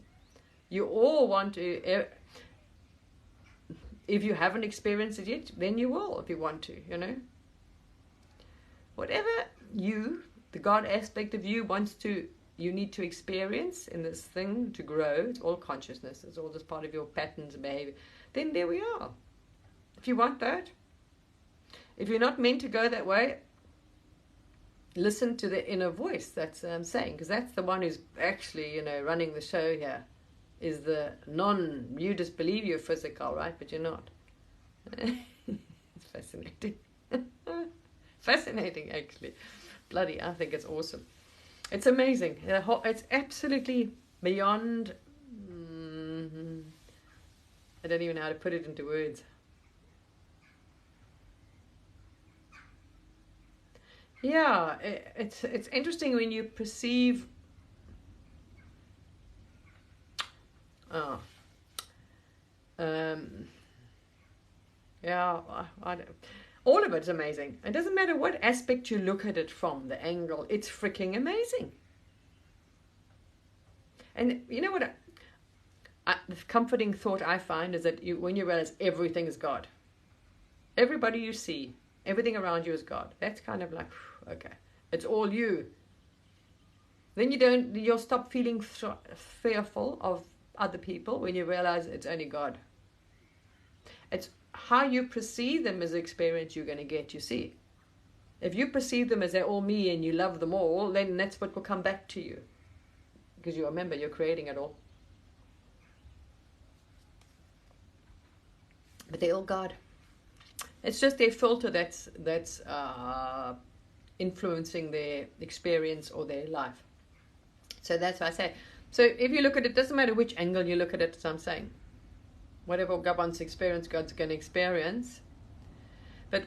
You all want to, if you haven't experienced it yet, then you will if you want to, you know. Whatever the God aspect of you you need to experience in this thing to grow, it's all consciousness, it's all just part of your patterns and behavior, then there we are. If you want that, if you're not meant to go that way, listen to the inner voice. That's what I'm saying, because that's the one who's actually, you know, running the show here. Is the you just believe you're physical, right? But you're not. It's fascinating. Fascinating, actually. Bloody, I think it's awesome. It's amazing. It's absolutely beyond. I don't even know how to put it into words. Yeah, it's interesting when you perceive. Yeah, all of it's amazing. It doesn't matter what aspect you look at it from, the angle, it's freaking amazing. And you know what? The comforting thought I find is that when you realize everything is God, everybody you see, everything around you is God. That's kind of like, okay, it's all you. Then you'll stop feeling fearful of other people when you realize it's only God. It's how you perceive them as experience you're going to get, you see. If you perceive them as they're all me and you love them all, then that's what will come back to you. Because you remember, you're creating it all. But they're all God. It's just their filter that's influencing their experience or their life. So that's why I say. So if you look at it, doesn't matter which angle you look at it, as I'm saying. Whatever God wants to experience, God's going to experience. But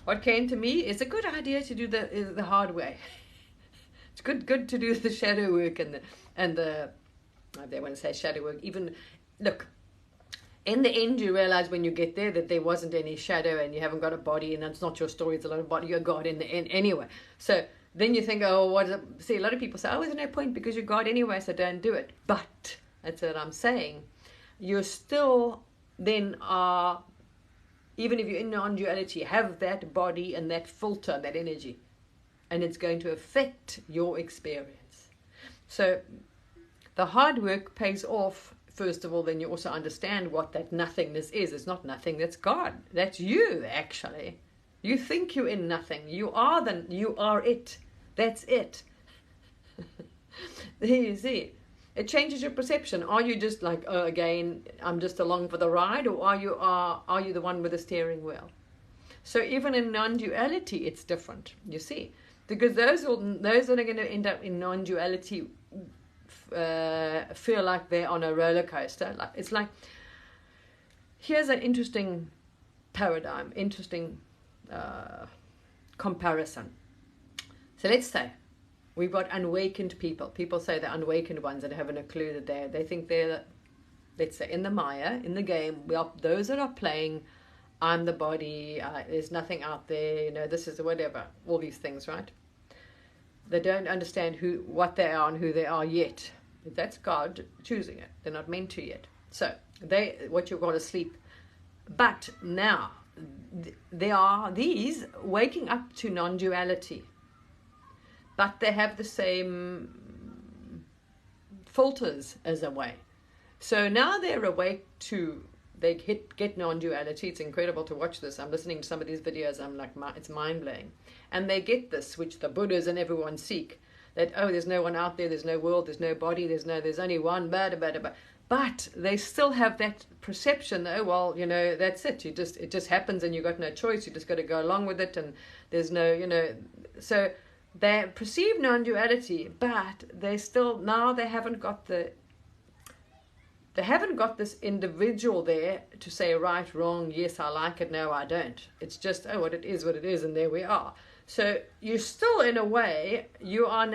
what came to me is a good idea to do the hard way. It's good to do the shadow work and the I don't want to say shadow work. Even look, in the end, you realize when you get there that there wasn't any shadow and you haven't got a body, and it's not your story, it's a lot of body. You're God in the end anyway. So then you think, oh, what is it? See, a lot of people say, oh, there's no point because you're God anyway, so don't do it. But that's what I'm saying. You still then are, even if you're in non-duality, have that body and that filter, that energy, and it's going to affect your experience. So the hard work pays off. First of all, then you also understand what that nothingness is. It's not nothing, that's God. That's you, actually. You think you're in nothing. You are it. That's it. There you see. It changes your perception. Are you just like, oh, again, I'm just along for the ride, or are you the one with the steering wheel? So even in non-duality, it's different, you see. Because those that are going to end up in non-duality feel like they're on a roller coaster. It's like, here's an interesting paradigm, interesting comparison. So let's say we've got unawakened people. People say they're unawakened ones that haven't a clue that they think they're, let's say, in the Maya, in the game. Those that are playing, I'm the body, there's nothing out there, this is whatever, all these things, right? They don't understand what they are and who they are yet. That's God choosing it. They're not meant to yet. So what you call asleep. But now there are these waking up to non-duality, but they have the same filters as a way. So now they're awake to, they get non-duality. It's incredible to watch this. I'm listening to some of these videos. I'm like, it's mind-blowing. And they get this, which the Buddhas and everyone seek, that, oh, there's no one out there, there's no world, there's no body, there's only one, but they still have that perception that, oh, well, that's it. It just happens and you've got no choice. You just got to go along with it, and there's no, so they perceive non-duality, but they still, now they haven't got this individual there to say right, wrong, yes, I like it, no, I don't. It's just, oh, what it is, and there we are. So you're still, in a way, you're on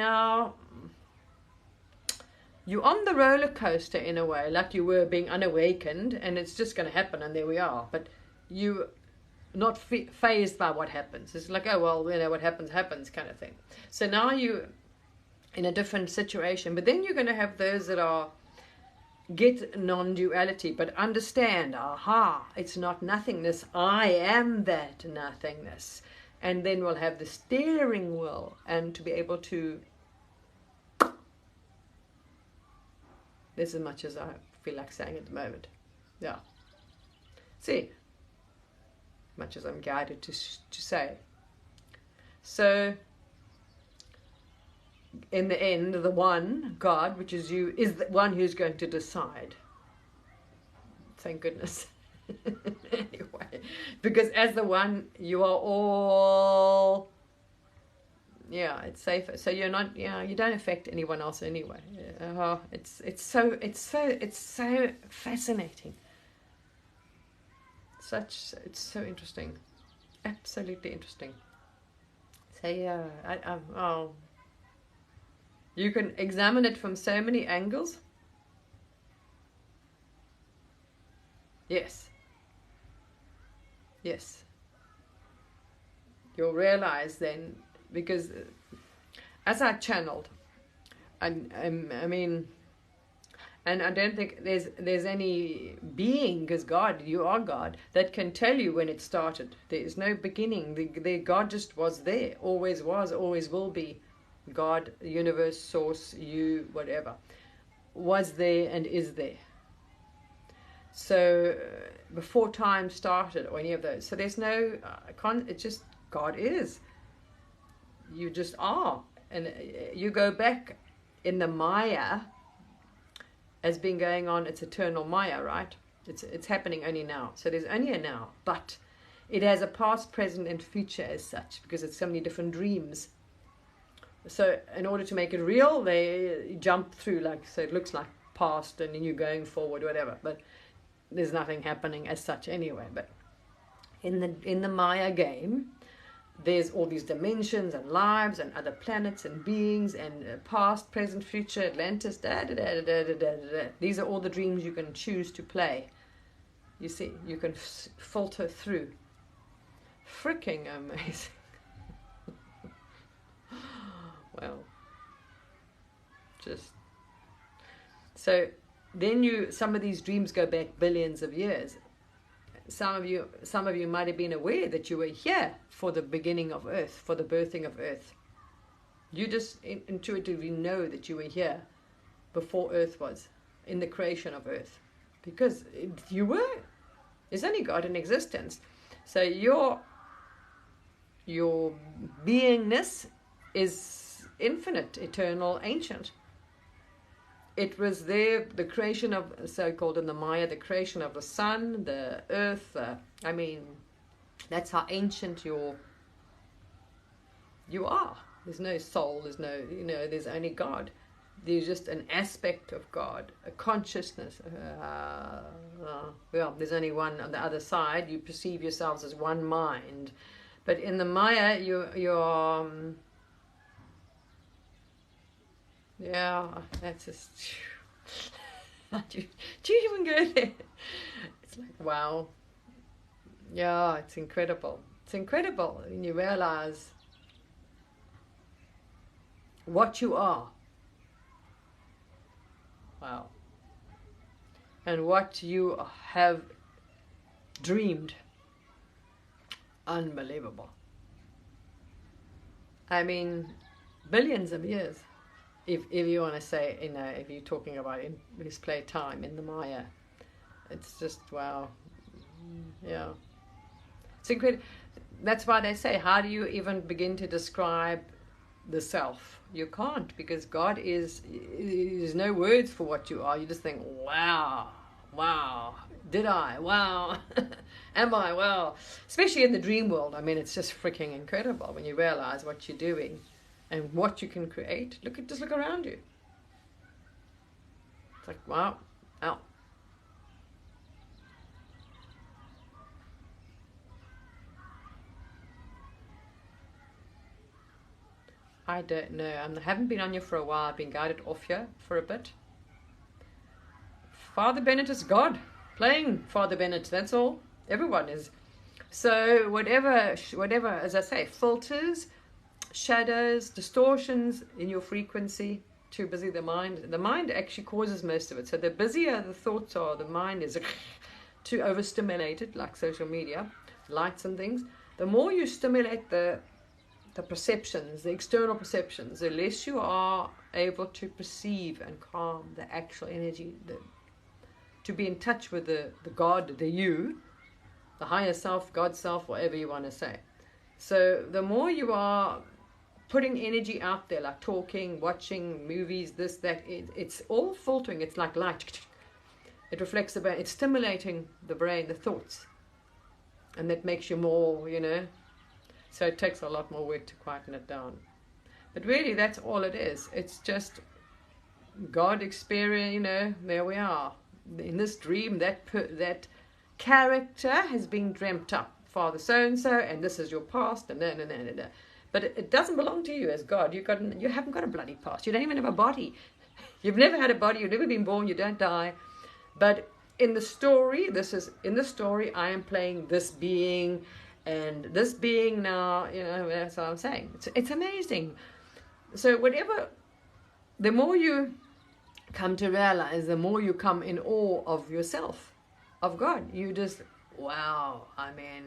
the roller coaster in a way, like you were being unawakened, and it's just going to happen, and there we are. But you not fazed by what happens. It's like, oh, well, what happens kind of thing. So now you in a different situation, but then you're going to have those that get non-duality, but understand, it's not nothingness, I am that nothingness. And then we'll have the steering wheel, and to be able to, this is as much as I feel like saying at the moment. Yeah. See, much as I'm guided to say. So, in the end, the one, God, which is you, is the one who's going to decide. Thank goodness. Anyway, because as the one, you are all, it's safer. So you're not, you don't affect anyone else anyway. It's so fascinating. It's so interesting, absolutely interesting. So you can examine it from so many angles. Yes. You'll realize then, because as I channeled, and I don't think there's any being, because God, you are God, that can tell you when it started. There is no beginning. God just was there, always was, always will be. God, universe, source, you, whatever, was there and is there. So before time started or any of those. So there's no, it's just God is. You just are. And you go back in the Maya has been going on, it's eternal Maya, right? It's happening only now. So there's only a now, but it has a past, present, and future as such, because it's so many different dreams. So in order to make it real, they jump through, like, so it looks like past and then you're going forward, whatever. But there's nothing happening as such anyway. But in the Maya game, there's all these dimensions and lives and other planets and beings and past, present, future, Atlantis, da da da da da da da. These are all the dreams you can choose to play. You see, you can filter through. Freaking amazing. Well, just so then some of these dreams go back billions of years. Some of you might have been aware that you were here for the beginning of Earth, for the birthing of Earth. You just intuitively know that you were here before Earth was, in the creation of Earth, because you were. There's only God in existence. So your beingness is infinite, eternal, ancient. It was there, the creation of, so-called in the Maya, the creation of the sun, the earth. I mean, that's how ancient you are. There's no soul, there's no, there's only God. There's just an aspect of God, a consciousness. Well, there's only one on the other side. You perceive yourselves as one mind. But in the Maya, you're yeah, that's just... do you even go there? It's like, wow. Yeah, it's incredible. It's incredible when you realize what you are. Wow. And what you have dreamed. Unbelievable. I mean, billions of years. If you want to say, if you're talking about in display time in the Maya, it's just, wow. Yeah. It's incredible. That's why they say, how do you even begin to describe the self? You can't, because God there's no words for what you are. You just think, wow, did I? Wow. Am I? Wow. Especially in the dream world. I mean, it's just freaking incredible when you realize what you're doing. And what you can create. Just look around you. It's like, wow, ow. I don't know. I haven't been on you for a while. I've been guided off here for a bit. Father Bennett is God. Playing Father Bennett, that's all. Everyone is. So whatever, as I say, filters, shadows, distortions in your frequency, too busy the mind actually causes most of it. So the busier the thoughts are, the mind is too overstimulated, like social media, lights and things. The more you stimulate the perceptions, the external perceptions, the less you are able to perceive and calm the actual energy, to be in touch with the God, the you, the higher self, God self, whatever you want to say. So the more you are putting energy out there, like talking, watching movies, this, that, it's all filtering. It's like light. It reflects the brain. It's stimulating the brain, the thoughts. And that makes you more, So it takes a lot more work to quieten it down. But really, that's all it is. It's just God experience, there we are. In this dream, that character has been dreamt up. Father so-and-so, and this is your past, and da. But it doesn't belong to you as God. You haven't got a bloody past. You don't even have a body. You've never had a body. You've never been born. You don't die. But in the story, I am playing this being, and this being now, that's what I'm saying. It's amazing. So the more you come to realize, the more you come in awe of yourself, of God. You just, wow, I mean,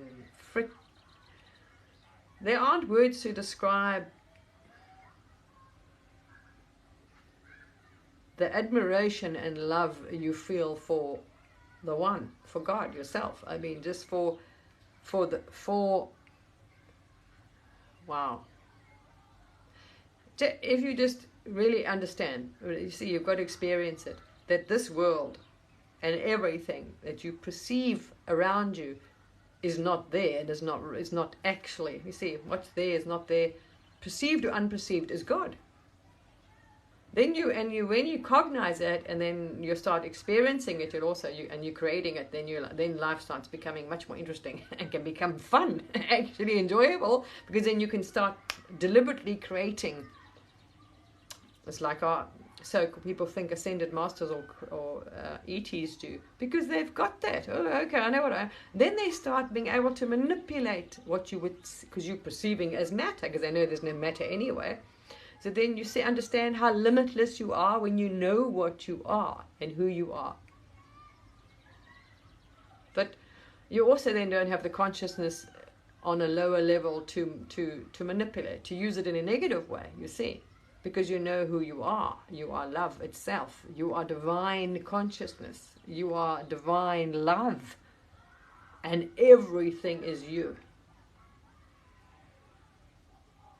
there aren't words to describe the admiration and love you feel for the one, for God yourself. I mean, just for wow. If you just really understand, you see, you've got to experience it, that this world and everything that you perceive around you is not there, and is not actually. You see, what's there is not there. Perceived or unperceived is God. Then when you cognize it, and then you start experiencing it, and you're creating it, then life starts becoming much more interesting and can become fun, actually enjoyable, because then you can start deliberately creating. It's like so people think ascended masters or ETs do, because they've got that. Oh, okay, I know what I am. Then they start being able to manipulate what you would, because you're perceiving as matter, because they know there's no matter anyway. So then you understand how limitless you are when you know what you are and who you are. But you also then don't have the consciousness on a lower level to manipulate, to use it in a negative way, you see. Because you know who you are. You are love itself. You are divine consciousness. You are divine love. And everything is you.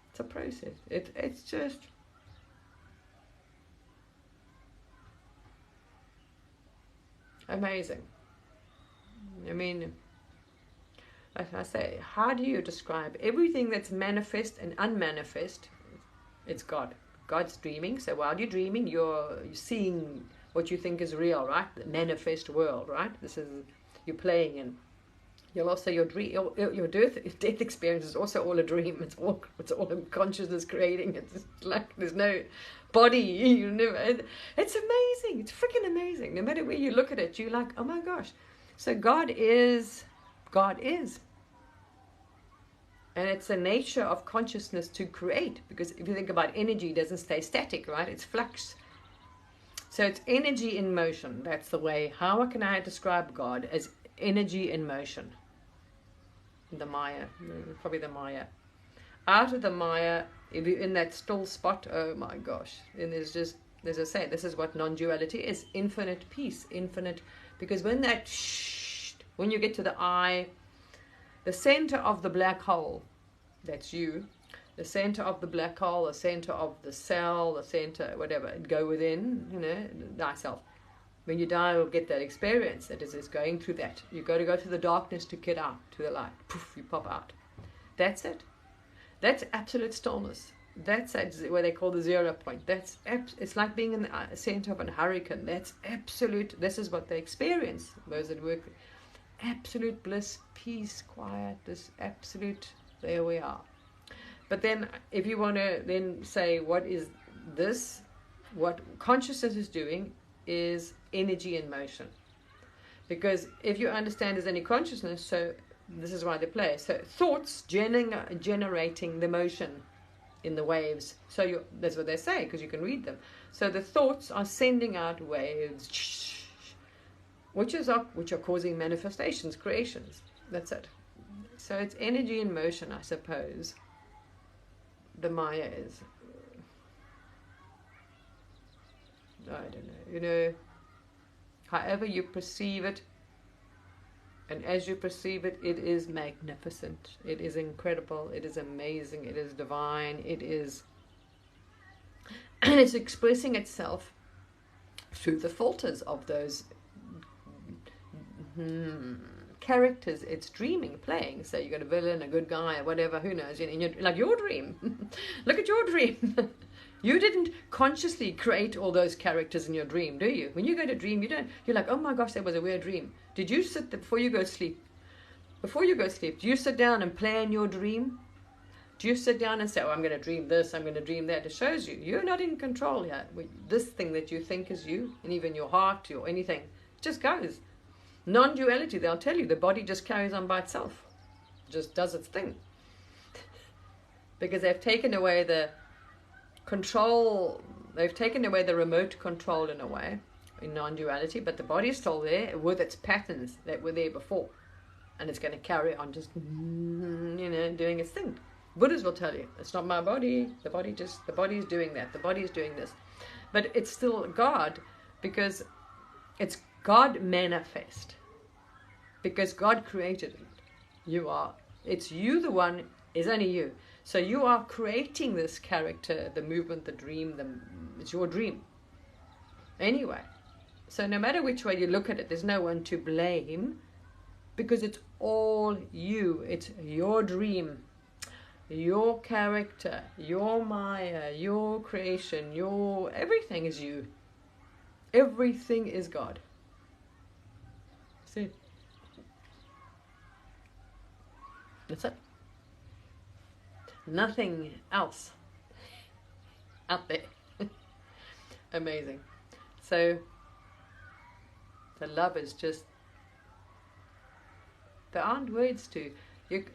It's a process. It's just amazing. I mean, like I say, how do you describe everything that's manifest and unmanifest? It's God. God's dreaming. So while you're dreaming, you're seeing what you think is real, right? The manifest world, right? This is you're playing in. You'll also your death experience is also all a dream. It's all consciousness creating. It's like there's no body. It's amazing. It's freaking amazing. No matter where you look at it, you're like, oh my gosh. So God is. And it's the nature of consciousness to create, because if you think about energy, it doesn't stay static, right? It's flux. So it's energy in motion. That's the way. How can I describe God? As energy in motion. The Maya, probably the Maya. Out of the Maya, if you're in that still spot, oh my gosh. And there's just, as I say, this is what non-duality is. Infinite peace, infinite. Because when you get to the eye, the center of the black hole, that's you, the center of the black hole, the center of the cell, the center, whatever, go within, thyself. When you die, you'll get that experience. That is going through that. You've got to go through the darkness to get out, to the light. Poof, you pop out. That's it. That's absolute stillness. That's what they call the 0 point. It's like being in the center of a hurricane. That's absolute. This is what they experience, those that work. Absolute bliss, peace, quiet, this absolute, there we are. But then if you want to then say what is this, what consciousness is doing is energy in motion. Because if you understand there's any consciousness, so this is why they play. So thoughts generating the motion in the waves. So that's what they say, because you can read them. So the thoughts are sending out waves, which are causing manifestations, creations. That's it. So it's energy in motion, I suppose. The Maya is. I don't know. However you perceive it, and as you perceive it, it is magnificent. It is incredible. It is amazing. It is divine. It is, and it's expressing itself through the filters of those characters. It's dreaming, playing. So you got a villain, a good guy, whatever. Who knows? Like your dream. Look at your dream. You didn't consciously create all those characters in your dream, do you? When you go to dream, you're like, oh my gosh, that was a weird dream. Did you sit there before you go to sleep? Before you go to sleep, do you sit down and plan your dream? Do you sit down and say, oh, I'm going to dream this, I'm going to dream that? It shows you're not in control here. This thing that you think is you, and even your heart or anything, just goes. Non-duality, they'll tell you, the body just carries on by itself. Just does its thing. Because they've taken away the control, they've taken away the remote control in a way, in non-duality, but the body is still there with its patterns that were there before. And it's going to carry on just, doing its thing. Buddhists will tell you, it's not my body, the body is doing that, the body is doing this. But it's still God, because it's God manifest, because God created it. It's you the one, is only you. So you are creating this character, the movement, the dream, it's your dream. Anyway, so no matter which way you look at it, there's no one to blame, because it's all you. It's your dream, your character, your Maya, your creation, everything is you. Everything is God. See? That's it. Nothing else out there. Amazing. So the love is just, there aren't words to you.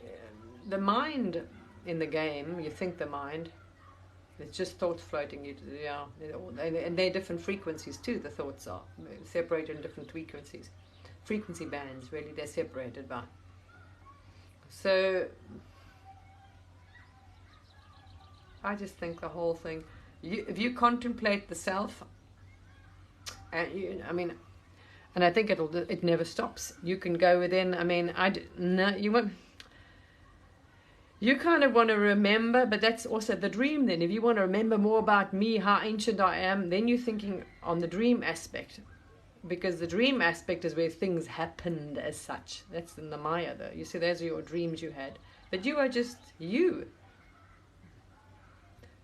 The mind in the game, you think the mind, it's just thoughts floating. And they're different frequencies too. The thoughts are separated in different frequency bands. Really, they're separated by. So I just think the whole thing, if you contemplate the self, and and I think it never stops. You can go within. You won't. You kind of want to remember, but that's also the dream. Then, if you want to remember more about me, how ancient I am, then you're thinking on the dream aspect, because the dream aspect is where things happened as such. That's in the Maya, though. You see, those are your dreams you had, but you are just you.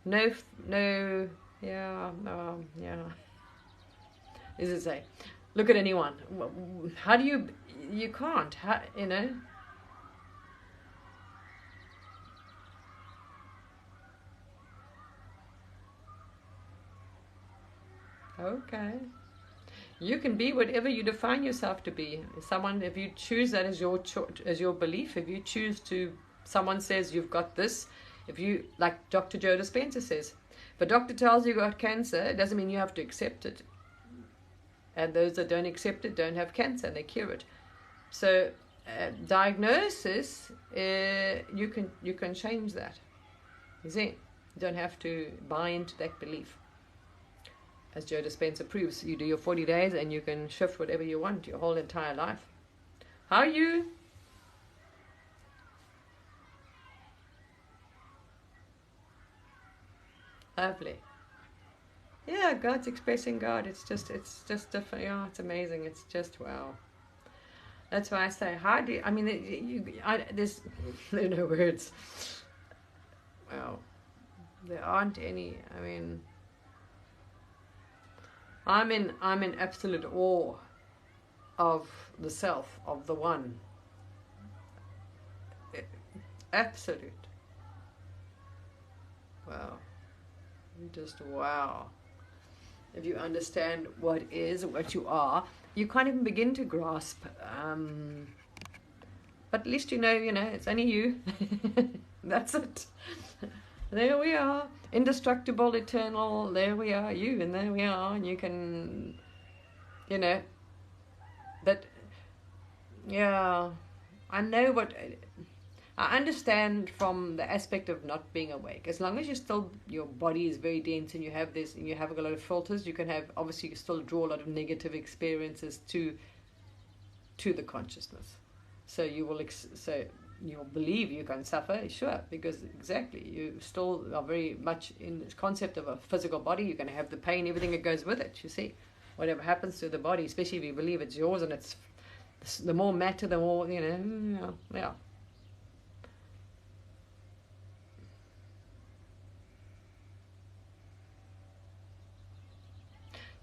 No, yeah. As I say, look at anyone. How do you can't, Okay. You can be whatever you define yourself to be. If you choose that as your belief, if you choose to, someone says you've got this, if you, like Dr. Joe Dispenza says, if a doctor tells you got cancer, it doesn't mean you have to accept it. And those that don't accept it don't have cancer, and they cure it. So diagnosis, you can change that. You see, you don't have to buy into that belief. As Joe Dispenza proves, you do your 40 days and you can shift whatever you want your whole entire life. How are you? Lovely. Yeah, God's expressing God. It's just different. Yeah, it's amazing. It's just wow. That's why I say, there's there are no words. Wow, there aren't any. I'm in absolute awe of the self, of the one. Absolute. Wow. Just wow. If you understand what is, what you are, you can't even begin to grasp. But at least you know, it's only you. That's it. There we are. Indestructible, eternal. There we are, you, and there we are. And you can, but, yeah, I know what... I understand from the aspect of not being awake. As long as your body is very dense and you have this, and you have a lot of filters, you can have, obviously you still draw a lot of negative experiences to the consciousness. So you'll believe you can suffer, sure, because exactly, you still are very much in this concept of a physical body. You're going to have the pain, everything that goes with it, you see. Whatever happens to the body, especially if you believe it's yours, and it's, the more matter, the more, yeah.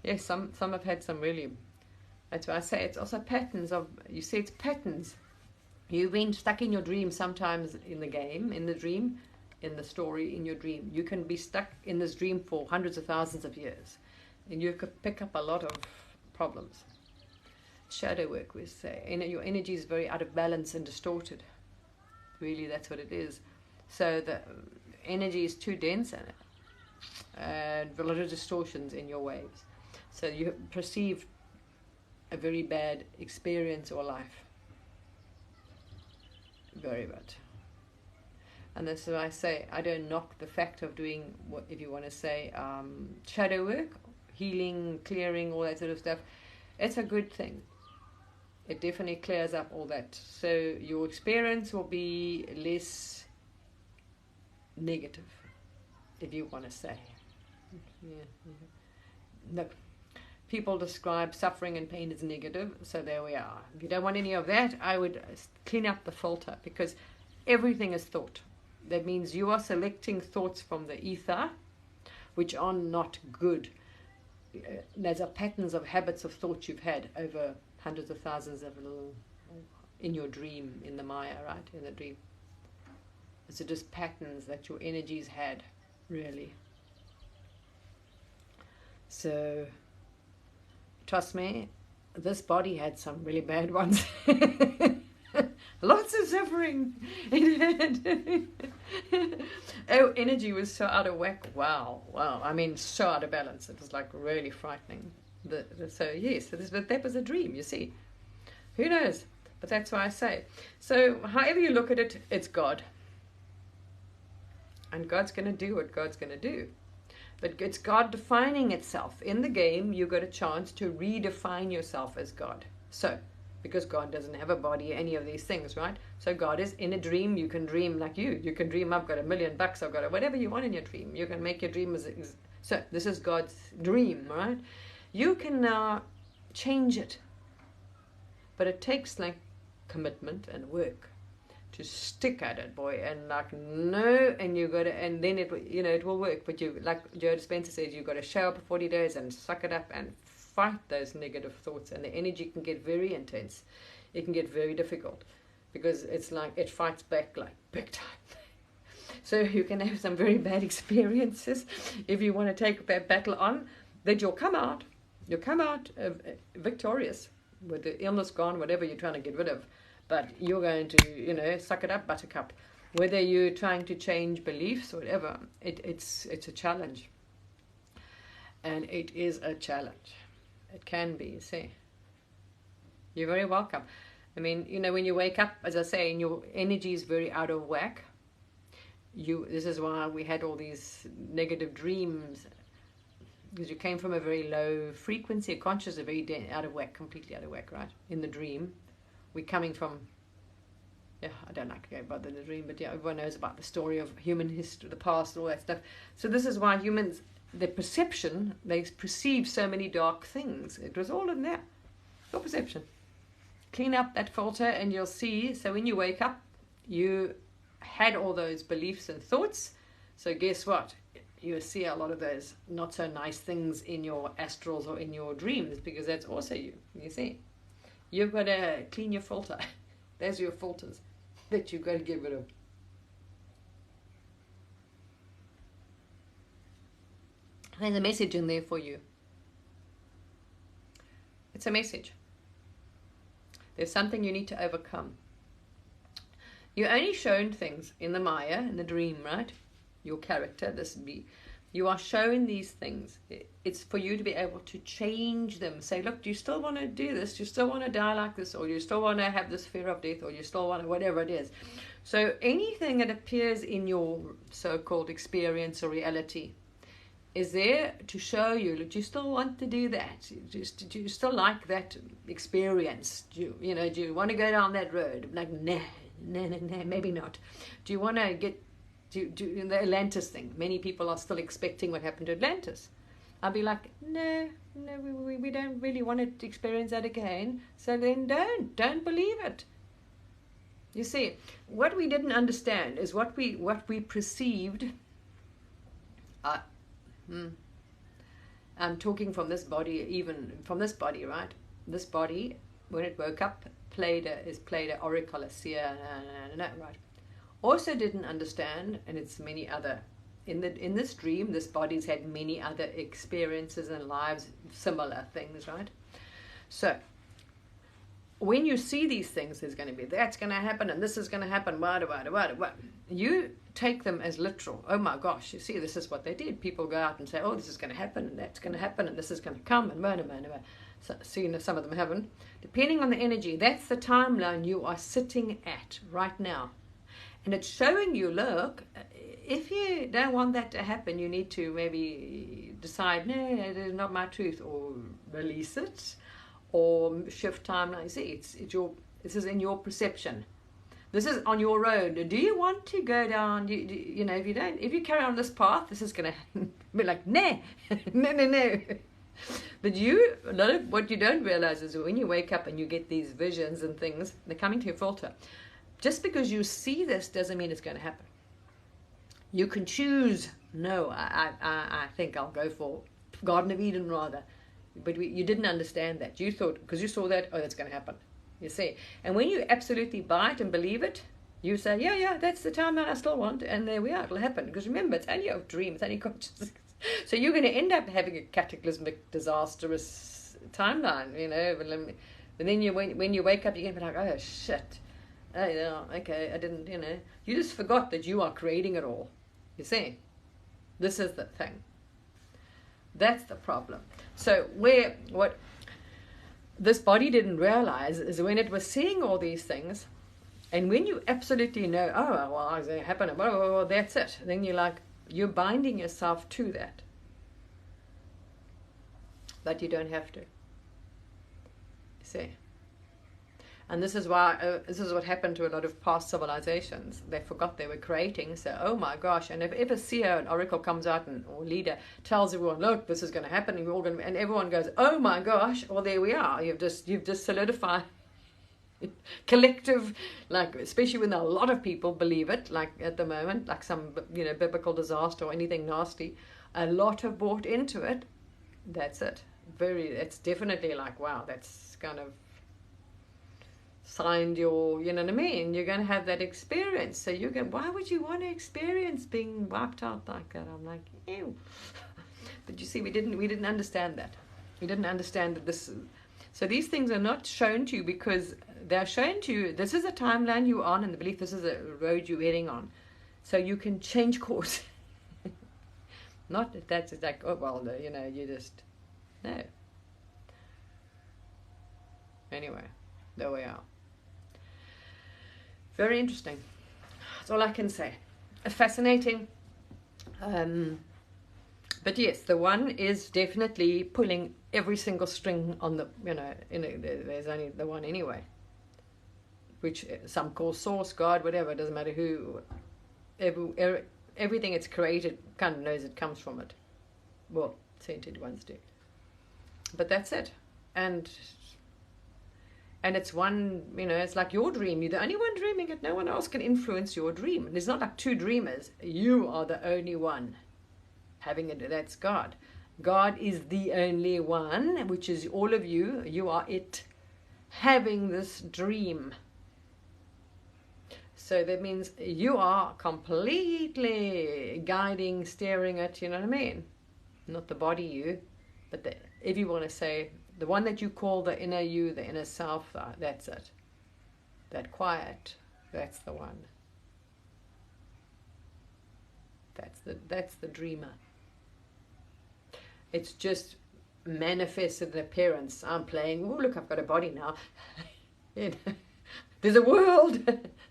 Yes, some have had some really, that's why I say it's also patterns of, you see, it's patterns. You've been stuck in your dream sometimes in the game, in the dream, in the story, in your dream. You can be stuck in this dream for hundreds of thousands of years, and you could pick up a lot of problems. Shadow work, we say. Your energy is very out of balance and distorted. Really, that's what it is. So the energy is too dense and a lot of distortions in your waves. So you perceive a very bad experience or life. Very bad. And that's why I say, I don't knock the fact of doing, if you want to say, shadow work, healing, clearing, all that sort of stuff. It's a good thing. It definitely clears up all that. So your experience will be less negative, if you want to say. Yeah. No. People describe suffering and pain as negative, so there we are. If you don't want any of that, I would clean up the filter, because everything is thought. That means you are selecting thoughts from the ether, which are not good. Those are patterns of habits of thought you've had over hundreds of thousands of little, in your dream, in the Maya, right? In the dream. So just patterns that your energies had, really. So, trust me, this body had some really bad ones. Lots of suffering it had. Oh, energy was so out of whack. Wow. I mean, so out of balance. It was like really frightening. So yes, but that was a dream, you see. Who knows? But that's why I say. So however you look at it, it's God. And God's going to do what God's going to do. But it's God defining itself. In the game, you got a chance to redefine yourself as God. So, because God doesn't have a body, any of these things, right? So God is in a dream. You can dream like you. You can dream, I've got $1 million, I've got whatever you want in your dream. You can make your dream so this is God's dream, right? You can now change it. But it takes like commitment and work to stick at it, boy, and like no, and you got to, and then it will work. But you, like Joe Dispenza says, you got to show up for 40 days and suck it up and fight those negative thoughts, and the energy can get very intense. It can get very difficult because it's like it fights back like big time. So you can have some very bad experiences if you want to take that battle on. That you'll come out victorious with the illness gone, whatever you're trying to get rid of. But you're going to, suck it up, buttercup. Whether you're trying to change beliefs or whatever, it's a challenge. And it is a challenge. It can be, you see. You're very welcome. I mean, when you wake up, as I say, and your energy is very out of whack, this is why we had all these negative dreams, because you came from a very low frequency, conscious, a very out of whack, completely out of whack, right? In the dream. We're coming from, I don't like to go about the dream, but everyone knows about the story of human history, the past, all that stuff. So this is why humans, their perception, they perceive so many dark things. It was all in there, your perception. Clean up that filter and you'll see, so when you wake up, you had all those beliefs and thoughts. So guess what? You see a lot of those not so nice things in your astrals or in your dreams, because that's also you see. You've got to clean your filter. There's your filters that you've got to get rid of. There's a message in there for you. It's a message. There's something you need to overcome. You're only shown things in the Maya, in the dream, right? Your character, you are shown these things. It's for you to be able to change them. Say, look, do you still want to do this? Do you still want to die like this? Or do you still want to have this fear of death? Or you still want to, whatever it is. So anything that appears in your so-called experience or reality is there to show you, do you still want to do that? Do you still like that experience? Do you want to go down that road? Like, nah, maybe not. Do you want to get in the Atlantis thing? Many people are still expecting what happened to Atlantis. I'll be like, no, we don't really want to experience that again. So then don't believe it. You see, what we didn't understand is what we perceived. I'm talking from this body, even from this body, right? This body, when it woke up, played a oracle, a seer, right? Also didn't understand, and it's many other, in this dream, this body's had many other experiences and lives, similar things, right? So, when you see these things, there's going to be, that's going to happen, and this is going to happen, you take them as literal. Oh my gosh, you see, this is what they did. People go out and say, oh, this is going to happen, and that's going to happen, and this is going to come, and so, some of them haven't. Depending on the energy, that's the timeline you are sitting at right now. And it's showing you, look, if you don't want that to happen, you need to maybe decide, no, it is not my truth, or release it, or shift timeline. See, this is in your perception. This is on your road. Do you want to go down? You know, if you carry on this path, this is going to be like, nah, no. But a lot of what you don't realize is when you wake up and you get these visions and things, they're coming to your filter. Just because you see this doesn't mean it's going to happen. You can choose, no, I think I'll go for Garden of Eden rather. But you didn't understand that. You thought, because you saw that, oh, that's going to happen. You see. And when you absolutely buy it and believe it, you say, yeah, that's the time that I still want. And there we are, it'll happen. Because remember, it's only a dream, it's only consciousness. So you're going to end up having a cataclysmic, disastrous timeline, you know. And then when you wake up, you're going to be like, oh, shit. Oh, yeah, okay, I didn't, you know. You just forgot that you are creating it all. You see. This is the thing. That's the problem. So what this body didn't realize is when it was seeing all these things, and when you absolutely know, oh, well, it's going to happen, well, that's it. Then you're binding yourself to that. But you don't have to. You see? And this is why, this is what happened to a lot of past civilizations. They forgot they were creating, so, oh my gosh, and if a seer, an oracle comes out or leader tells everyone, look, this is going to happen, and we're all going to, and everyone goes, oh my gosh, well, there we are. You've just solidified collective, like, especially when a lot of people believe it, like at the moment, like some, you know, biblical disaster or anything nasty, a lot have bought into it. That's it. It's definitely like, wow, that's kind of signed your, you know what I mean? You're going to have that experience. So why would you want to experience being wiped out like that? I'm like, ew. But you see, we didn't understand that. We didn't understand that this. So these things are not shown to you because they're shown to you. This is a timeline you're on, and the belief this is a road you're heading on. So you can change course. Not that that's like, oh well, you know, you just no. Anyway, there we are. Very interesting. That's all I can say. Fascinating. But yes, the one is definitely pulling every single string on the, you know, there's only the one anyway. Which some call source, God, whatever, it doesn't matter who. Everything it's created kind of knows it comes from it. Well, sentient ones do. But that's it. And it's one, you know, it's like your dream. You're the only one dreaming it. No one else can influence your dream. And there's not like two dreamers. You are the only one having it. That's God. God is the only one, which is all of you. You are it having this dream. So that means you are completely guiding, steering it, you know what I mean? Not the body you, but if you want to say, the one that you call the inner you, the inner self, that's it. That quiet, that's the one. That's the dreamer. It's just manifested appearance. I'm playing, oh look, I've got a body now. You know, there's a world.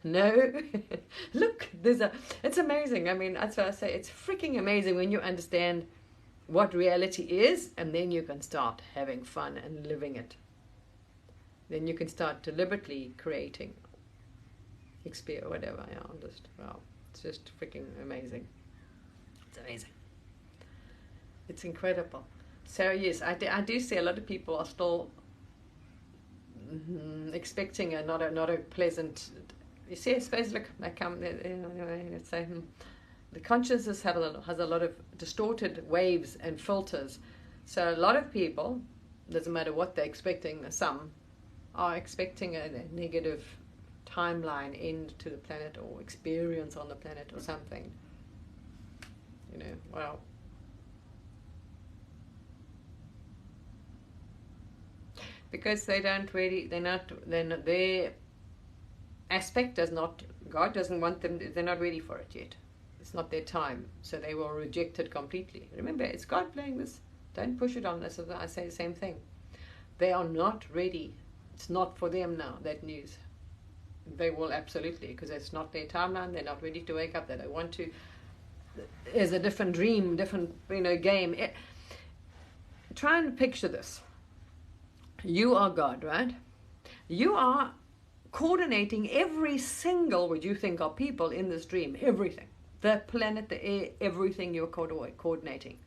No. Look, it's amazing. I mean, that's what I say. It's freaking amazing when you understand what reality is, and then you can start having fun and living it. Then you can start deliberately creating, experience, whatever. Yeah, it's just freaking amazing. It's amazing. It's incredible. So yes, I do see a lot of people are still expecting not a pleasant. You see, I suppose, look, they come. Let's say. The consciousness has a lot of distorted waves and filters. So a lot of people, doesn't matter what they're expecting, some are expecting a negative timeline end to the planet or experience on the planet or something. You know, well. Because their aspect does not, God doesn't want them, they're not ready for it yet. It's not their time, so they will reject it completely. Remember, it's God playing this. Don't push it on us. I say the same thing. They are not ready. It's not for them now, that news. They will absolutely, because it's not their timeline. They're not ready to wake up. They don't want to. There's a different dream, different game. Try and picture this. You are God, right? You are coordinating every single, what you think are people in this dream, everything. The planet, the air, everything you're coordinating.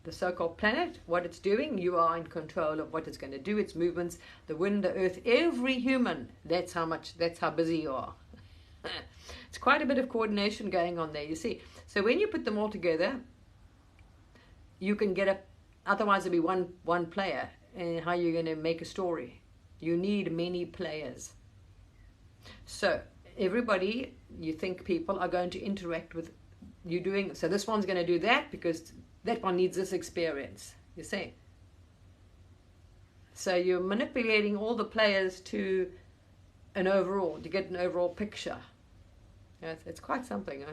The so-called planet, what it's doing, you are in control of what it's going to do, its movements, the wind, the earth, every human. That's how busy you are. It's quite a bit of coordination going on there, you see. So when you put them all together, you can get otherwise it'll be one player. And how you're going to make a story. You need many players. So everybody, you think people are going to interact with you doing, so this one's going to do that because that one needs this experience, you see. So you're manipulating all the players to get an overall picture. It's quite something.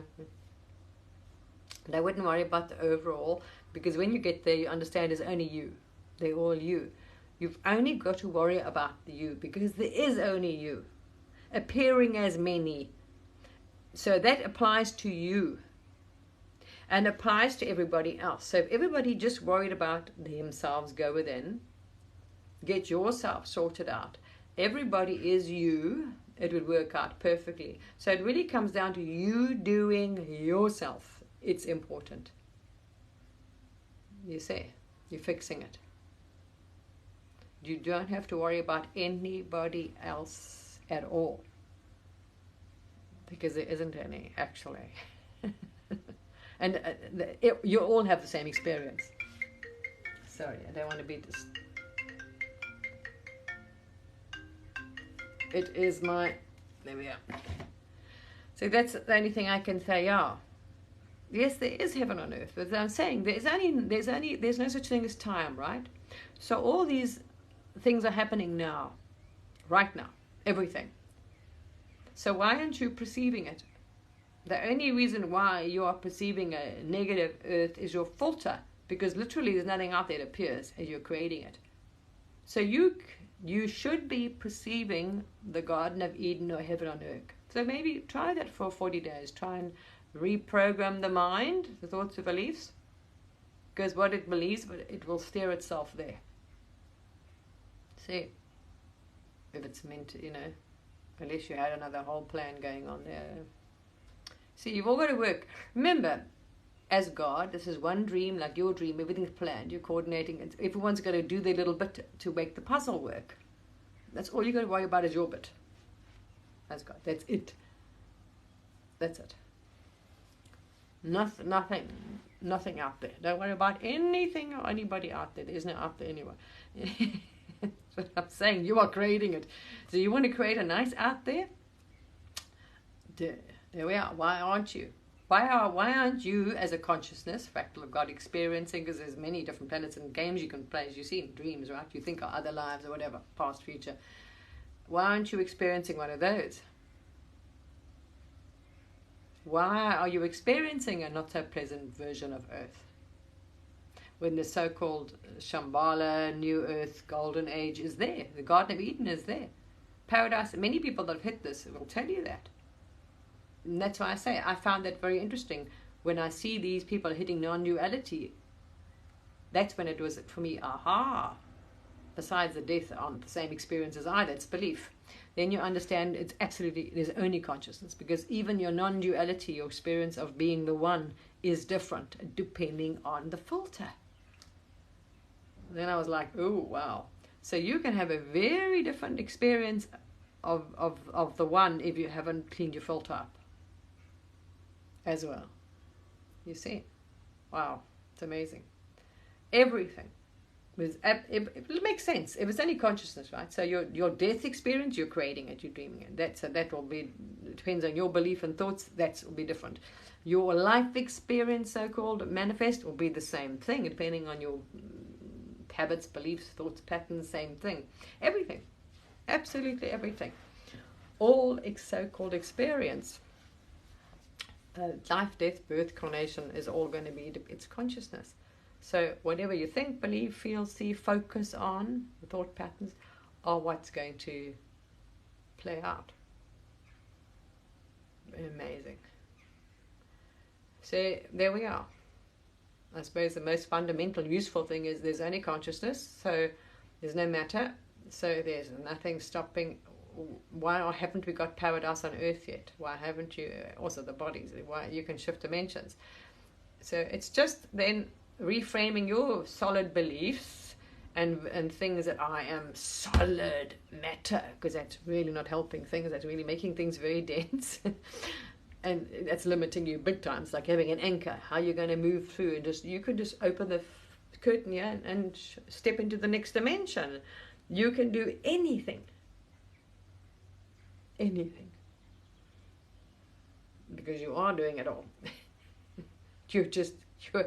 But I wouldn't worry about the overall, because when you get there, you understand it's only you. They're all you. You've only got to worry about the you, because there is only you, appearing as many. So that applies to you and applies to everybody else. So if everybody just worried about themselves, go within, get yourself sorted out. Everybody is you. It would work out perfectly. So it really comes down to you doing yourself. It's important. You see, you're fixing it. You don't have to worry about anybody else at all, because there isn't any, actually. And you all have the same experience. Sorry, I don't want to be this. It is my, there we are. So that's the only thing I can say. Yes, there is heaven on earth, but I'm saying there's no such thing as time, right? So all these things are happening now, right now, everything. So why aren't you perceiving it? The only reason why you are perceiving a negative earth is your filter, because literally there's nothing out there that appears as you're creating it. So you should be perceiving the Garden of Eden or heaven on earth. So maybe try that for 40 days. Try and reprogram the mind, the thoughts and beliefs, because what it believes, it will steer itself there. See, if it's meant to, unless you had another whole plan going on there. See, you've all got to work. Remember, as God, this is one dream, like your dream, everything's planned, you're coordinating, everyone's got to do their little bit to make the puzzle work. That's all you got to worry about is your bit. As God, that's it. That's it. Nothing out there. Don't worry about anything or anybody out there. There isn't out there anyway. That's what I'm saying. You are creating it. So you want to create a nice out there? There we are. Why aren't you? Why aren't you, as a consciousness, fractal of God, experiencing? Because there's many different planets and games you can play, as you see in dreams, right? You think of other lives or whatever, past, future. Why aren't you experiencing one of those? Why are you experiencing a not so pleasant version of Earth? When the so-called Shambhala, New Earth, Golden Age is there. The Garden of Eden is there. Paradise, many people that have hit this will tell you that. And that's why I say, I found that very interesting. When I see these people hitting non-duality, that's when it was, for me, aha. Besides the death aren't the same experience as I, that's belief. Then you understand it's absolutely, there's only consciousness, because even your non-duality, your experience of being the one, is different depending on the filter. Then I was like, oh, wow. So you can have a very different experience of the one if you haven't cleaned your filter up as well. You see? Wow, it's amazing. Everything. It makes sense. If it's only consciousness, right? So your death experience, you're creating it, you're dreaming it. That will be, it depends on your belief and thoughts, that will be different. Your life experience, so-called, manifest, will be the same thing, depending on your habits, beliefs, thoughts, patterns, same thing. Everything. Absolutely everything. All so-called experience. Life, death, birth, carnation is all going to be, it's consciousness. So whatever you think, believe, feel, see, focus on, the thought patterns, are what's going to play out. Amazing. So there we are. I suppose the most fundamental, useful thing is there's only consciousness. So There's no matter, so there's nothing stopping. Why haven't we got paradise on earth yet? Why haven't you, also the bodies, why you can shift dimensions? So it's just then reframing your solid beliefs and things that I am solid matter, because that's really not helping things, that's really making things very dense. And that's limiting you big time. It's like having an anchor. How are you going to move through? And you could just open the curtain, yeah, and step into the next dimension. You can do anything. Anything. Because you are doing it all. You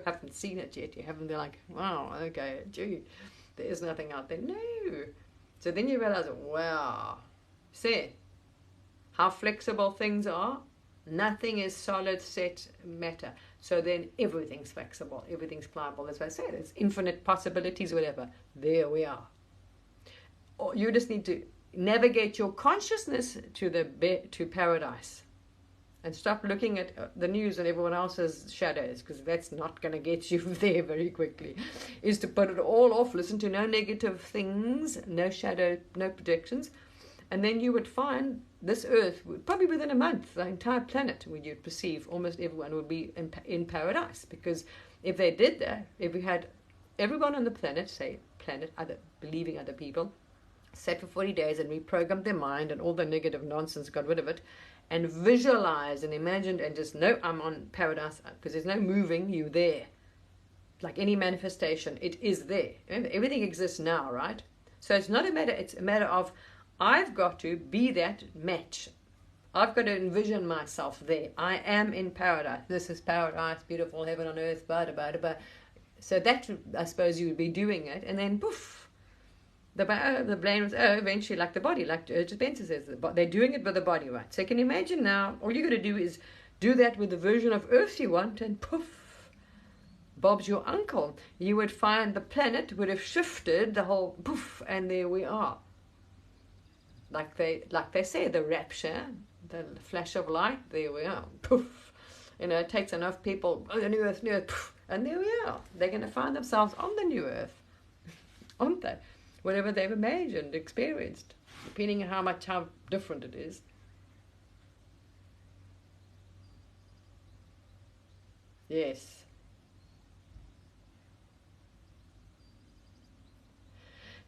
haven't seen it yet. You haven't been like, wow, okay, gee, there is nothing out there. No. So then you realize, wow, see how flexible things are. Nothing is solid set matter. So then everything's flexible, everything's pliable. That's why I say there's infinite possibilities, whatever. There we are. Or you just need to navigate your consciousness to paradise. And stop looking at the news and everyone else's shadows, because that's not going to get you there very quickly. Is to put it all off, listen to no negative things, no shadow, no predictions. And then you would find this earth, probably within a month, the entire planet, would you perceive, almost everyone would be in paradise. Because if they did that, if we had everyone on the planet, say planet, believing other people, sat for 40 days and reprogrammed their mind and all the negative nonsense, got rid of it, and visualized and imagined and just know I'm on paradise, because there's no moving you there. Like any manifestation, it is there. Everything exists now, right? So it's not a matter, it's a matter of I've got to be that match. I've got to envision myself there. I am in paradise. This is paradise, beautiful heaven on earth, blah, blah, blah, blah. So that, I suppose you would be doing it, and then poof, the brain was, eventually, like the body, like Spencer says, they're doing it with the body, right? So you can imagine now, all you got to do is do that with the version of Earth you want, and poof, Bob's your uncle. You would find the planet would have shifted the whole poof, and there we are. Like they say, the rapture, the flash of light, there we are, poof. You know, it takes enough people, the new earth, poof, and there we are. They're going to find themselves on the new earth, aren't they? Whatever they've imagined, experienced, depending on how different it is. Yes.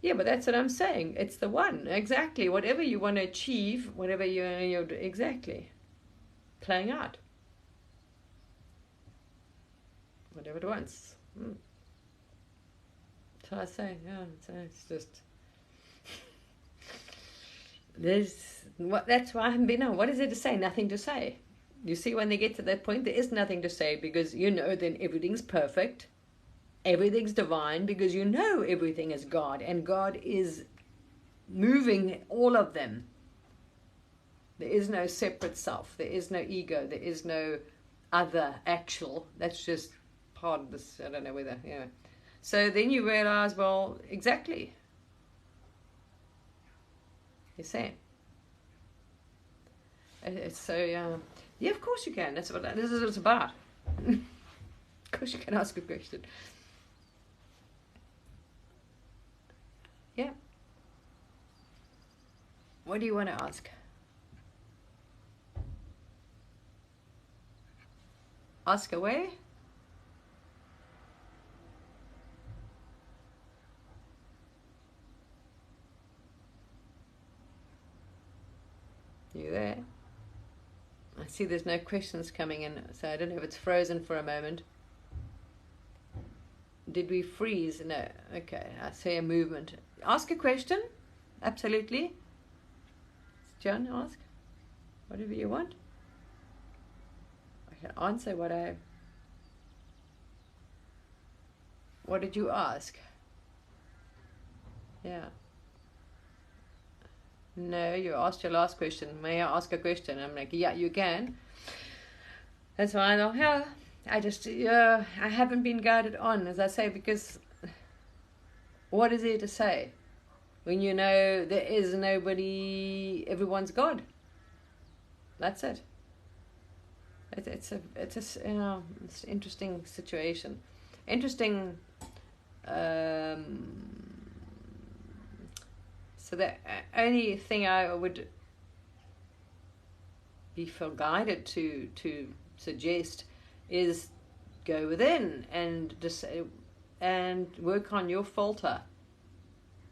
Yeah, but that's what I'm saying. It's the one, exactly. Whatever you want to achieve, whatever you're exactly playing out. Whatever it wants. So I say, yeah, it's just that's why I haven't been on. What is there to say? Nothing to say. You see, when they get to that point, there is nothing to say, because then everything's perfect, everything's divine, because everything is God, and God is moving all of them. There is no separate self, there is no ego, there is no other actual. That's just part of this. I don't know whether, So then you realize, well, exactly. You're saying. So, yeah, of course you can. That's what this is what it's about. Of course you can ask a question. Yeah. What do you want to ask? Ask away. You there? I see there's no questions coming in, so I don't know if it's frozen for a moment. Did we freeze? No. Okay, I see a movement. Ask a question. Absolutely. John, ask. Whatever you want. I can answer what did you ask? Yeah. No, you asked your last question. May I ask a question? I'm like, yeah, you can. That's why I know, I haven't been guided on, as I say, because what is there to say when there is nobody, everyone's God? That's it. It's an interesting situation. Interesting So the only thing I would feel guided to suggest is go within and work on your filter.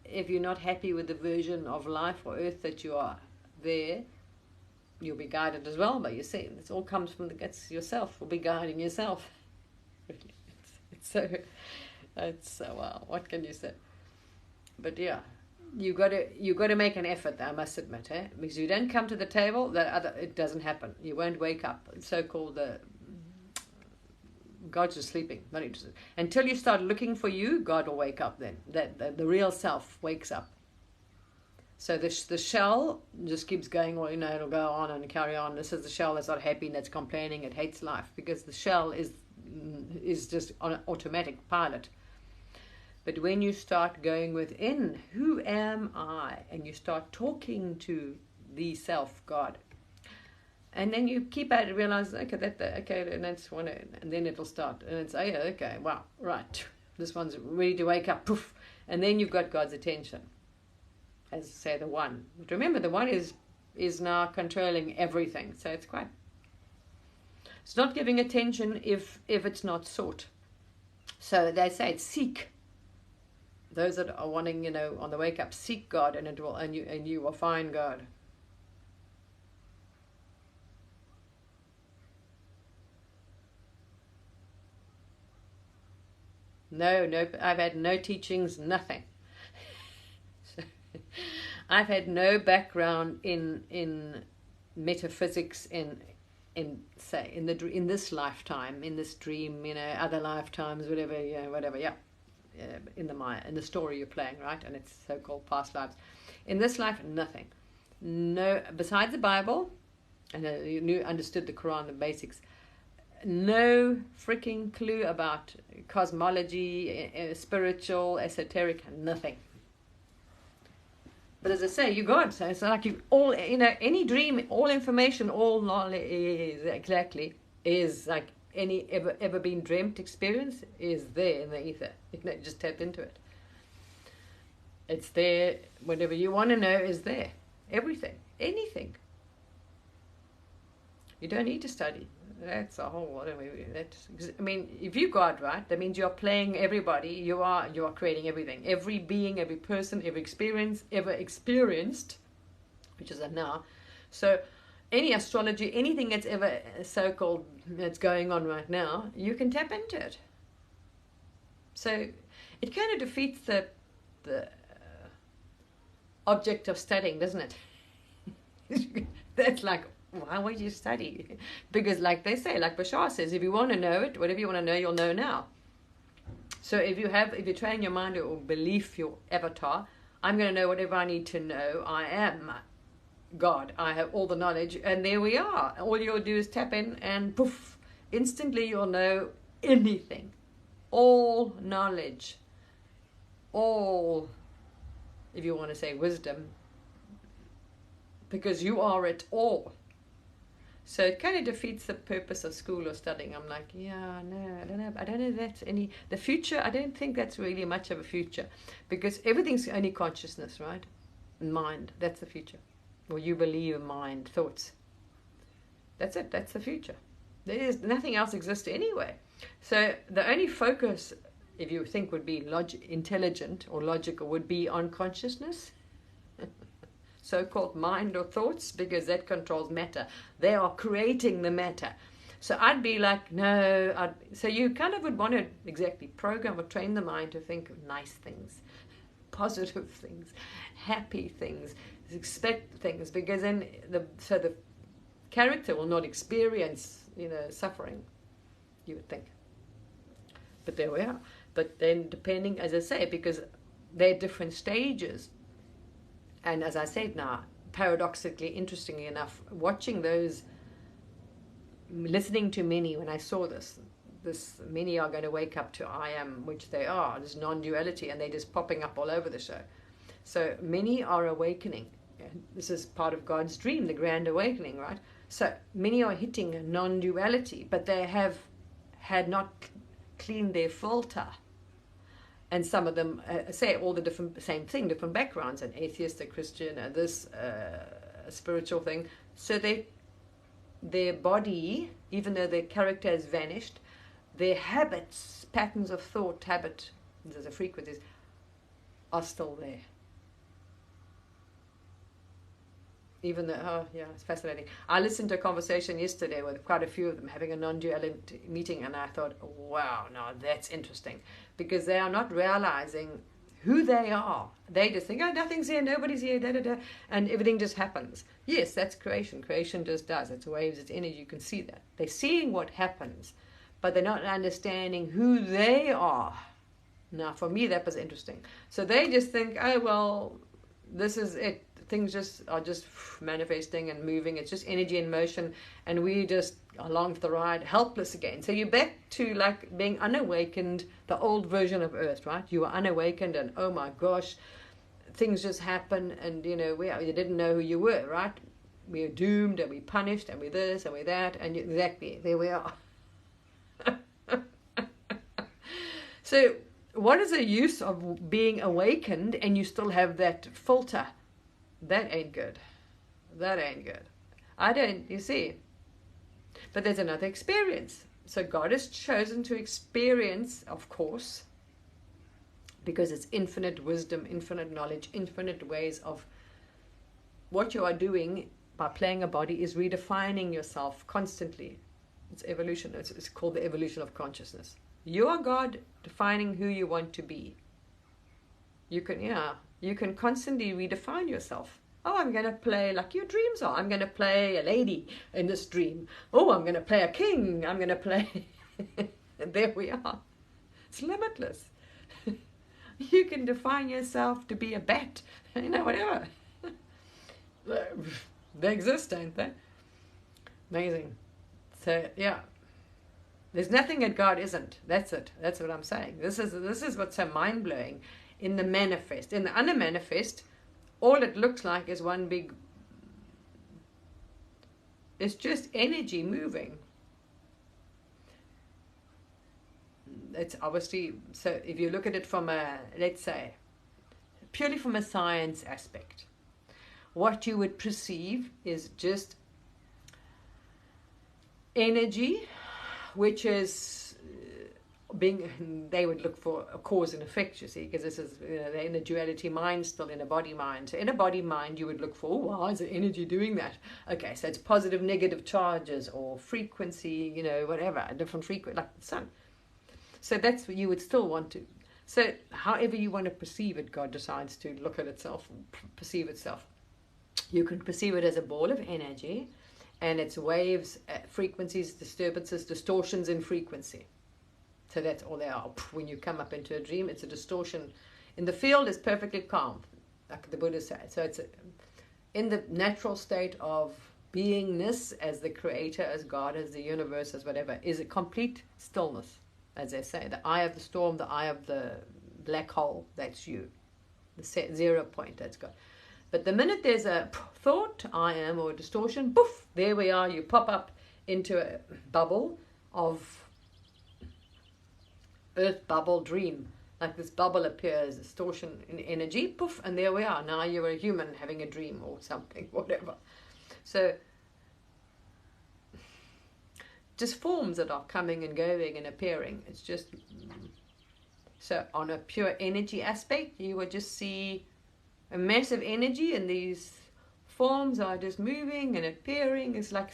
If you're not happy with the version of life or earth that you are there, you'll be guided as well by yourself. It all comes from it's yourself will be guiding yourself. It's so wow. What can you say? But yeah, you got to make an effort. I must admit, because you don't come to the table, it doesn't happen. You won't wake up. So-called God's just sleeping, not interested. Until you start looking for you, God will wake up. Then the real self wakes up. So the shell just keeps going. Well, it'll go on and carry on. This is the shell that's not happy and that's complaining. It hates life because the shell is just on automatic pilot. But when you start going within, who am I? And you start talking to the self, God. And then you keep at it, realize, okay, and that's one, and then it'll start. And it's, okay, wow, right. This one's ready to wake up, poof. And then you've got God's attention. As I say, the one. But remember, the one is now controlling everything. So it's not giving attention if it's not sought. So they say it's seek. Those that are wanting, on the wake up, seek God, and you will find God. No, I've had no teachings, nothing. I've had no background in metaphysics in this lifetime, in this dream, other lifetimes, whatever, in the story you're playing, right? And it's so-called past lives. In this life, nothing. No, besides the Bible, and you understood the Quran, the basics. No freaking clue about cosmology, spiritual, esoteric, nothing. But as I say, you God. So it's like you all, any dream, all information, all knowledge is like any ever been dreamt experience is there in the ether. You can just tap into it. It's there. Whatever you want to know is there. Everything, anything. You don't need to study. That's a whole. I mean, if you God, right, that means you're playing everybody. You are creating everything. Every being, every person, every experience ever experienced, which is a now. So, any astrology, anything that's ever so-called that's going on right now, you can tap into it. So, it kind of defeats the object of studying, doesn't it? That's like, why would you study? Because like they say, like Bashar says, if you want to know it, whatever you want to know, you'll know now. So if you train your mind or belief, your avatar, I'm going to know whatever I need to know. I am God. I have all the knowledge. And there we are. All you'll do is tap in and poof, instantly you'll know anything. All knowledge. All, if you want to say wisdom. Because you are it all. So it kind of defeats the purpose of school or studying. I'm like, yeah, no, I don't know if that's the future. I don't think that's really much of a future, because everything's only consciousness, right? Mind, that's the future. Or you believe in mind, thoughts. That's it, that's the future. There's nothing else exists anyway. So the only focus, if you think would be intelligent or logical, would be on consciousness. So-called mind or thoughts, because that controls matter. They are creating the matter. So I'd be like, no. So you kind of would want to exactly program or train the mind to think of nice things, positive things, happy things, expect things, because then the character will not experience, suffering, you would think. But there we are. But then depending, as I say, because they're different stages. And as I said now, paradoxically, interestingly enough, watching those, listening to many, when I saw this many are going to wake up to I am, which they are, this non-duality, and they're just popping up all over the show. So many are awakening. This is part of God's dream, the grand awakening, right? So many are hitting non-duality, but they had not cleaned their filter. And some of them say all the same thing, different backgrounds, an atheist, a Christian, this spiritual thing. So their body, even though their character has vanished, their habits, patterns of thought, there's a frequencies, are still there. Even though, oh yeah, it's fascinating. I listened to a conversation yesterday with quite a few of them having a non-duality meeting, and I thought, wow, now that's interesting, because they are not realizing who they are. They just think, oh, nothing's here, nobody's here, da da da, and everything just happens. Yes, that's creation. Creation just does. It's waves, it's energy. You can see that. They're seeing what happens, but they're not understanding who they are. Now, for me, that was interesting. So they just think, oh well, this is it. Things just are just manifesting and moving. It's just energy in motion, and we just along for the ride, helpless again. So you're back to like being unawakened, the old version of Earth, right? You were unawakened, and oh my gosh, things just happen, and you didn't know who you were, right? We are doomed, and we punished, and we this, and we that, and exactly there we are. So what is the use of being awakened and you still have that filter? That ain't good. That ain't good. You see. But there's another experience. So God has chosen to experience, of course, because it's infinite wisdom, infinite knowledge, infinite ways of what you are doing by playing a body is redefining yourself constantly. It's evolution. It's called the evolution of consciousness. You are God defining who you want to be. You can constantly redefine yourself. Oh, I'm going to play like your dreams are. I'm going to play a lady in this dream. Oh, I'm going to play a king. I'm going to play... And there we are. It's limitless. You can define yourself to be a bat. Whatever. They exist, don't they? Amazing. So, yeah. There's nothing that God isn't. That's it. That's what I'm saying. This is what's so mind-blowing. In the manifest. In the unmanifest, all it looks like is one big... It's just energy moving. It's obviously... So if you look at it from a, let's say, purely from a science aspect, what you would perceive is just energy, which is they would look for a cause and effect, you see, because this is they're in a duality mind, still in a body mind. So in a body mind, you would look for, oh, why is the energy doing that? Okay, so it's positive, negative charges or frequency, whatever, a different frequency, like the sun. So that's what you would still want to. So however you want to perceive it, God decides to look at itself, perceive itself. You can perceive it as a ball of energy, and it's waves, frequencies, disturbances, distortions in frequency. So that's all they are. When you come up into a dream, it's a distortion. In the field, it's perfectly calm, like the Buddha said. So it's in the natural state of beingness, as the creator, as God, as the universe, as whatever, is a complete stillness, as they say. The eye of the storm, the eye of the black hole, that's you. The 0 point, that's God. But the minute there's a thought, I am, or a distortion, poof, there we are. You pop up into a bubble of earth bubble dream. Like this bubble appears, distortion in energy, poof, and there we are. Now you're a human having a dream or something, whatever. So just forms that are coming and going and appearing. It's just... So on a pure energy aspect, you would just see a massive energy, and these forms are just moving and appearing. It's like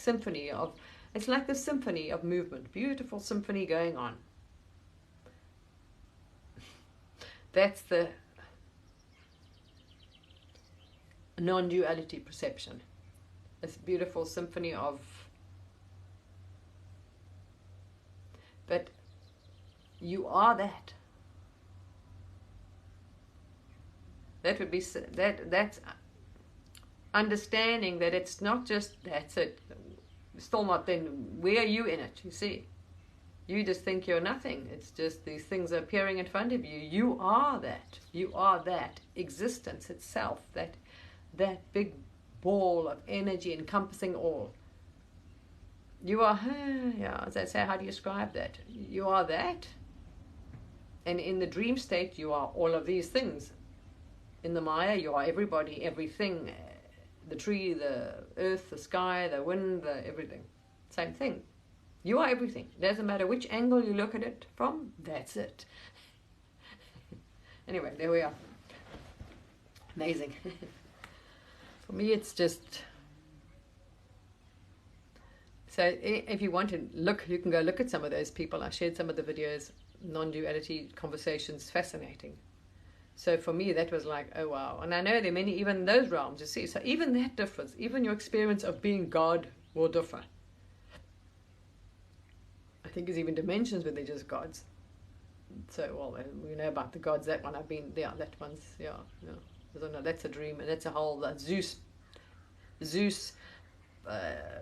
it's like a symphony of movement, beautiful symphony going on. That's the non-duality perception. This beautiful symphony of... But you are that. That would be that's understanding that it's not just that's it. Still not. Then where are you in it? You see, you just think you're nothing. It's just these things are appearing in front of you. You are that. You are that existence itself. That big ball of energy encompassing all. You are. Yeah. As I say, how do you describe that? You are that. And in the dream state, you are all of these things. In the Maya, you are everybody, everything, the tree, the earth, the sky, the wind, the everything. Same thing. You are everything. Doesn't matter which angle you look at it from, that's it. Anyway, there we are. Amazing. For me, it's just... So if you want to look, you can go look at some of those people. I shared some of the videos, non-duality conversations, fascinating. So for me, that was like, oh wow. And I know there are many, even in those realms, you see. So even that difference, even your experience of being God will differ. I think there's even dimensions where they're just gods. So, well, we know about the gods, that one I've been, yeah, that one's, yeah. I don't know, that's a dream, and that's a whole, Zeus,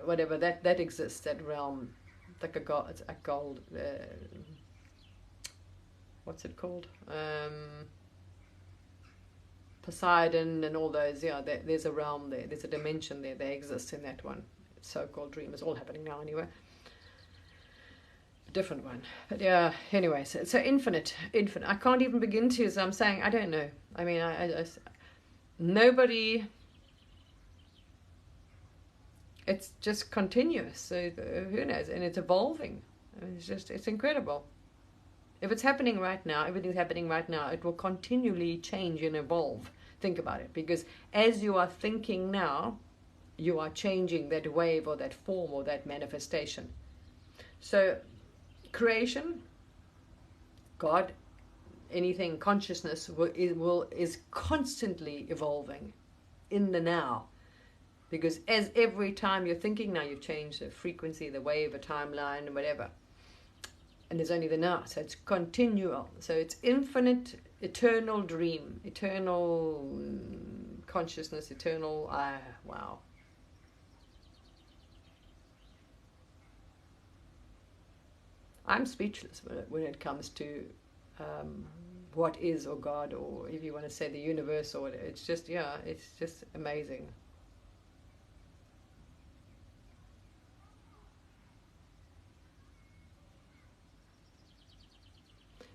whatever, that exists, that realm, like a god, it's a gold, what's it called? Poseidon and all those, yeah, there's a realm there, there's a dimension there, they exist in that one so-called dream. It's all happening now anyway. A different one. But yeah, anyway, so infinite. I can't even begin to, as I'm saying, I don't know. I mean, nobody, it's just continuous, so who knows, and it's evolving. I mean, it's incredible. If it's happening right now, everything's happening right now, it will continually change and evolve. Think about it, because as you are thinking now, you are changing that wave or that form or that manifestation. So creation, God, anything, consciousness is constantly evolving in the now. Because as every time you're thinking now, you've changed the frequency, the wave, a timeline, and whatever. And there's only the now, so it's continual. So it's infinite, eternal dream, eternal consciousness, eternal, wow. I'm speechless when it comes to what is, or God, or if you want to say the universe, or whatever. It's just, yeah, it's just amazing.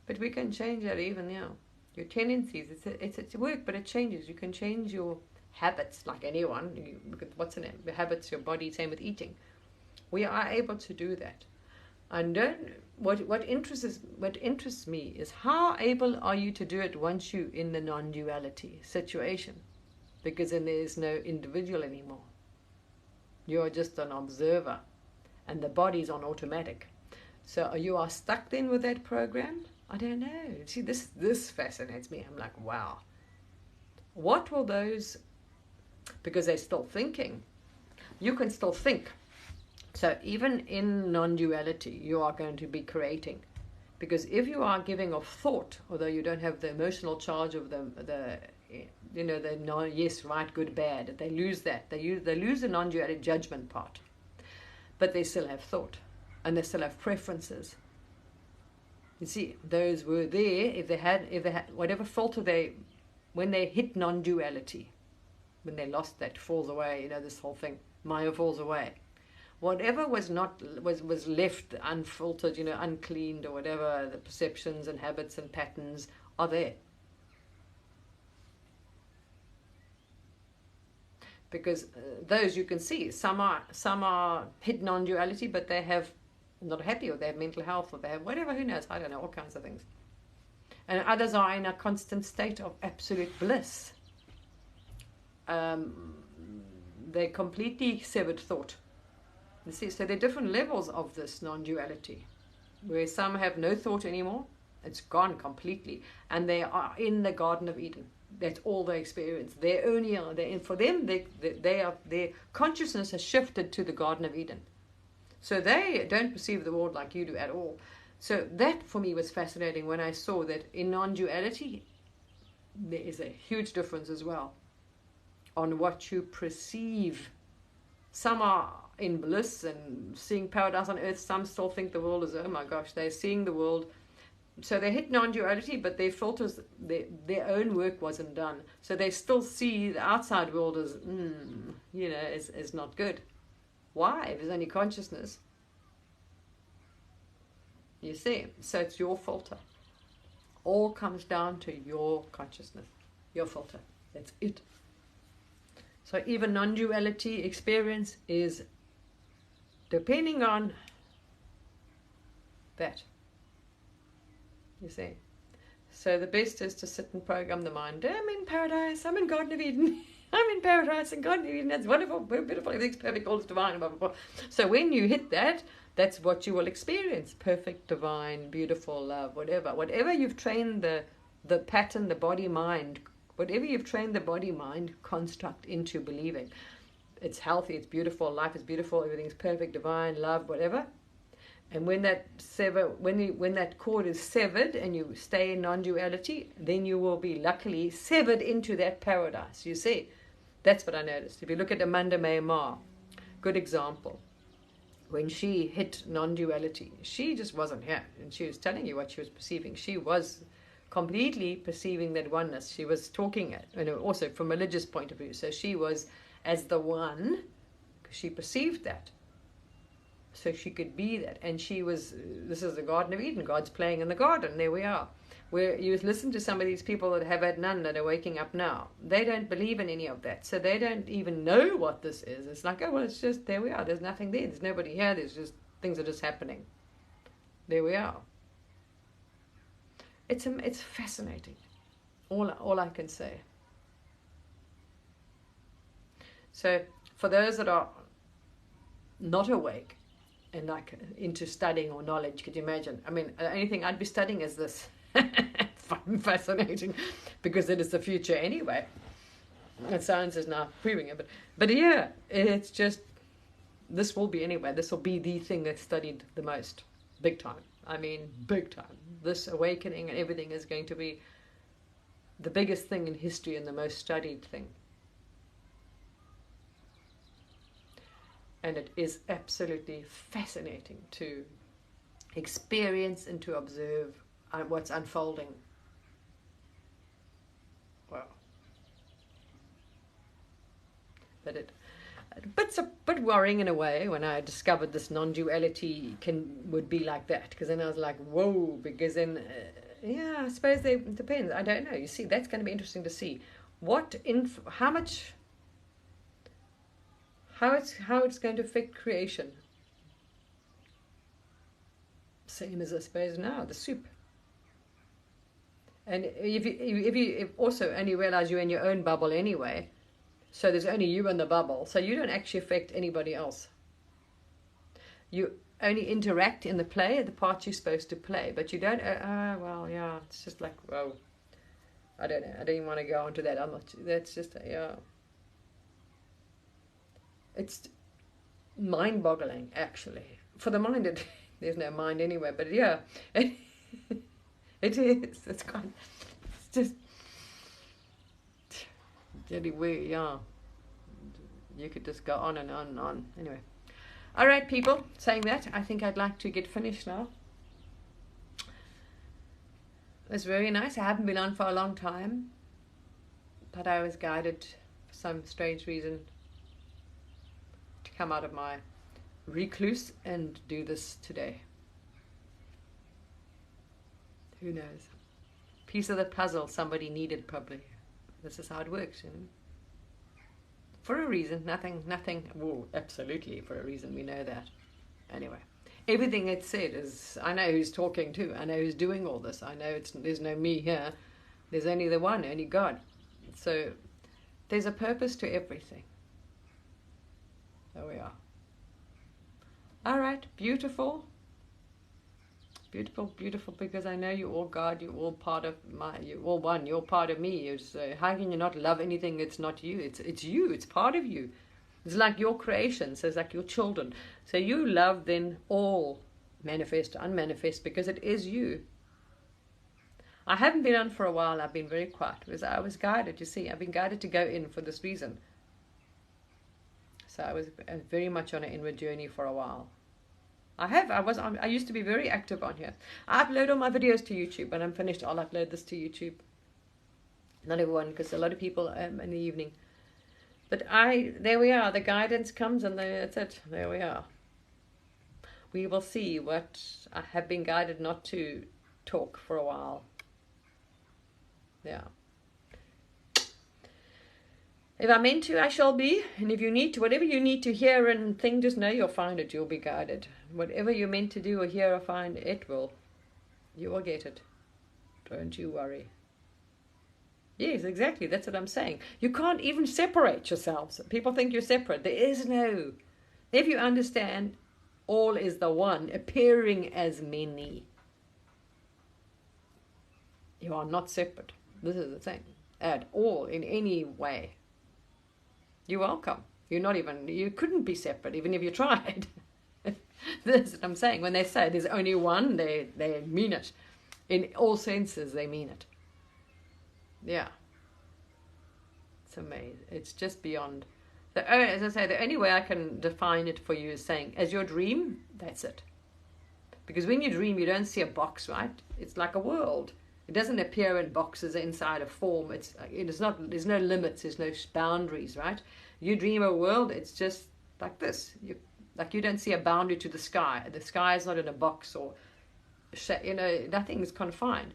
But we can change that even now. Your tendencies, it's work, but it changes. You can change your habits, like anyone. What's the name? Your habits, your body, same with eating. We are able to do that. And what interests me is how able are you to do it once you're in the non-duality situation? Because then there is no individual anymore. You're just an observer, and the body's on automatic. So you are stuck then with that program? I don't know. See, this fascinates me. I'm like, wow. What will those... Because they're still thinking. You can still think. So even in non-duality, you are going to be creating. Because if you are giving off thought, although you don't have the emotional charge of the no, yes, right, good, bad, they lose that. They lose the non-duality judgment part. But they still have thought. And they still have preferences. You see, those were there if they had whatever filter when they hit non-duality, when they lost that, falls away, this whole thing, Maya falls away. Whatever was left unfiltered, uncleaned or whatever, the perceptions and habits and patterns are there. Because those you can see, some are hit non-duality, but they have not happy, or they have mental health, or they have whatever, who knows, I don't know, all kinds of things. And others are in a constant state of absolute bliss. They're completely severed thought. You see, so there are different levels of this non-duality, where some have no thought anymore, it's gone completely, and they are in the Garden of Eden. That's all they experience. For them, their consciousness has shifted to the Garden of Eden. So they don't perceive the world like you do at all. So that for me was fascinating when I saw that in non-duality there is a huge difference as well on what you perceive. Some are in bliss and seeing paradise on earth. Some still think the world is, oh my gosh, they're seeing the world. So they hit non-duality, but their filters, their own work wasn't done. So they still see the outside world as, is not good. Why? If there's only consciousness. You see, so it's your filter. All comes down to your consciousness, your filter. That's it. So even non-duality experience is depending on that. You see? So the best is to sit and program the mind. I'm in paradise, I'm in Garden of Eden. I'm in paradise and Garden of Eden. That's wonderful, beautiful, everything's perfect, all is divine, blah, blah, blah. So when you hit that, that's what you will experience. Perfect, divine, beautiful love, whatever. Whatever you've trained the pattern, the body-mind, whatever you've trained the body-mind construct into believing. It's healthy, it's beautiful, life is beautiful, everything's perfect, divine, love, whatever. And when that when that cord is severed and you stay in non-duality, then you will be luckily severed into that paradise. You see, that's what I noticed. If you look at Amanda Mae Ma, good example. When she hit non-duality, she just wasn't here, and she was telling you what she was perceiving. She was completely perceiving that oneness. She was talking, also from a religious point of view. So she was as the one, because she perceived that. So she could be that. And she was, this is the Garden of Eden. God's playing in the garden. There we are. Where you listen to some of these people that have had none that are waking up now. They don't believe in any of that. So they don't even know what this is. It's like, oh, well, it's just, there we are. There's nothing there. There's nobody here. There's just, things are just happening. There we are. It's fascinating. All I can say. So for those that are not awake, and like into studying or knowledge, could you imagine? I mean, anything I'd be studying is this. Fascinating, because it is the future anyway. And science is now proving it. But yeah, it's just, this will be anyway. This will be the thing that's studied the most. Big time. I mean, big time. This awakening and everything is going to be the biggest thing in history and the most studied thing. And it is absolutely fascinating to experience and to observe what's unfolding. Wow. But it's a bit worrying in a way when I discovered this non-duality would be like that, because then I was like, whoa, because then, yeah, I suppose it depends. I don't know. You see, that's going to be interesting to see. How it's going to affect creation. Same as I suppose now, the soup. And if you also only realize you're in your own bubble anyway, so there's only you in the bubble, so you don't actually affect anybody else. You only interact in the play, the part you're supposed to play, but you don't, well, yeah, it's just like, whoa, I don't know, I don't even want to go into that, that's just, yeah. It's mind-boggling, actually. For the mind, there's no mind anyway, but yeah, it is. It's just really weird, yeah. You could just go on and on and on. Anyway. All right, people, saying that, I think I'd like to get finished now. It was very nice. I haven't been on for a long time, but I was guided for some strange reason to come out of my recluse and do this today. Who knows? Piece of the puzzle somebody needed, probably. This is how it works, you know. For a reason, nothing, well, absolutely for a reason, we know that. Anyway, everything it's said is, I know who's talking too, I know who's doing all this, I know there's no me here, there's only the one, only God. So, there's a purpose to everything. There we are. All right, beautiful. Beautiful, beautiful, because I know you're all God, you're all part of you're all one, you're part of me. So how can you not love anything that's not you? It's you, it's part of you. It's like your creation, so it's like your children. So you love then all manifest, unmanifest, because it is you. I haven't been on for a while, I've been very quiet, because I was guided, you see, I've been guided to go in for this reason. So I was very much on an inward journey for a while. I used to be very active on here. I upload all my videos to YouTube. When I'm finished, I'll upload this to YouTube. Not everyone, because a lot of people in the evening. But there we are. The guidance comes and that's it. There we are. We will see what I have been guided not to talk for a while. Yeah. If I'm meant to, I shall be. And if you need to, whatever you need to hear and think, just know you'll find it. You'll be guided. Whatever you're meant to do or hear or find, it will. You will get it. Don't you worry. Yes, exactly. That's what I'm saying. You can't even separate yourselves. People think you're separate. There is no. If you understand, all is the one, appearing as many. You are not separate. This is the thing. At all, in any way. You're welcome. You're not even, you couldn't be separate, even if you tried. That's what I'm saying. When they say there's only one, they mean it. In all senses, they mean it. Yeah. It's amazing. It's just beyond. As I say, the only way I can define it for you is saying, as your dream, that's it. Because when you dream, you don't see a box, right? It's like a world. It doesn't appear in boxes inside a form. It's not. There's no limits. There's no boundaries, right? You dream a world. It's just like this. You don't see a boundary to the sky. The sky is not in a box or, nothing is confined.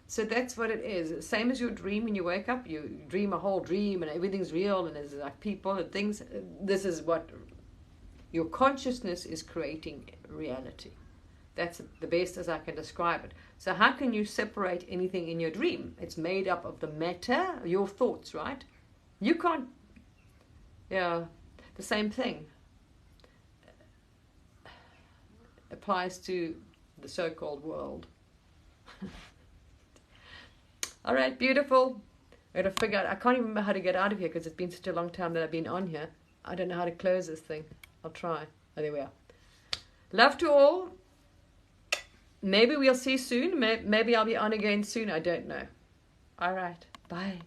So that's what it is. Same as your dream when you wake up. You dream a whole dream and everything's real and there's like people and things. This is what your consciousness is creating reality. That's the best as I can describe it. So how can you separate anything in your dream? It's made up of the matter, your thoughts, right? You can't, the same thing applies to the so-called world. All right, beautiful. I gotta figure out, I can't even remember how to get out of here because it's been such a long time that I've been on here. I don't know how to close this thing. I'll try. Oh, there we are. Love to all. Maybe we'll see soon. Maybe I'll be on again soon. I don't know. All right. Bye.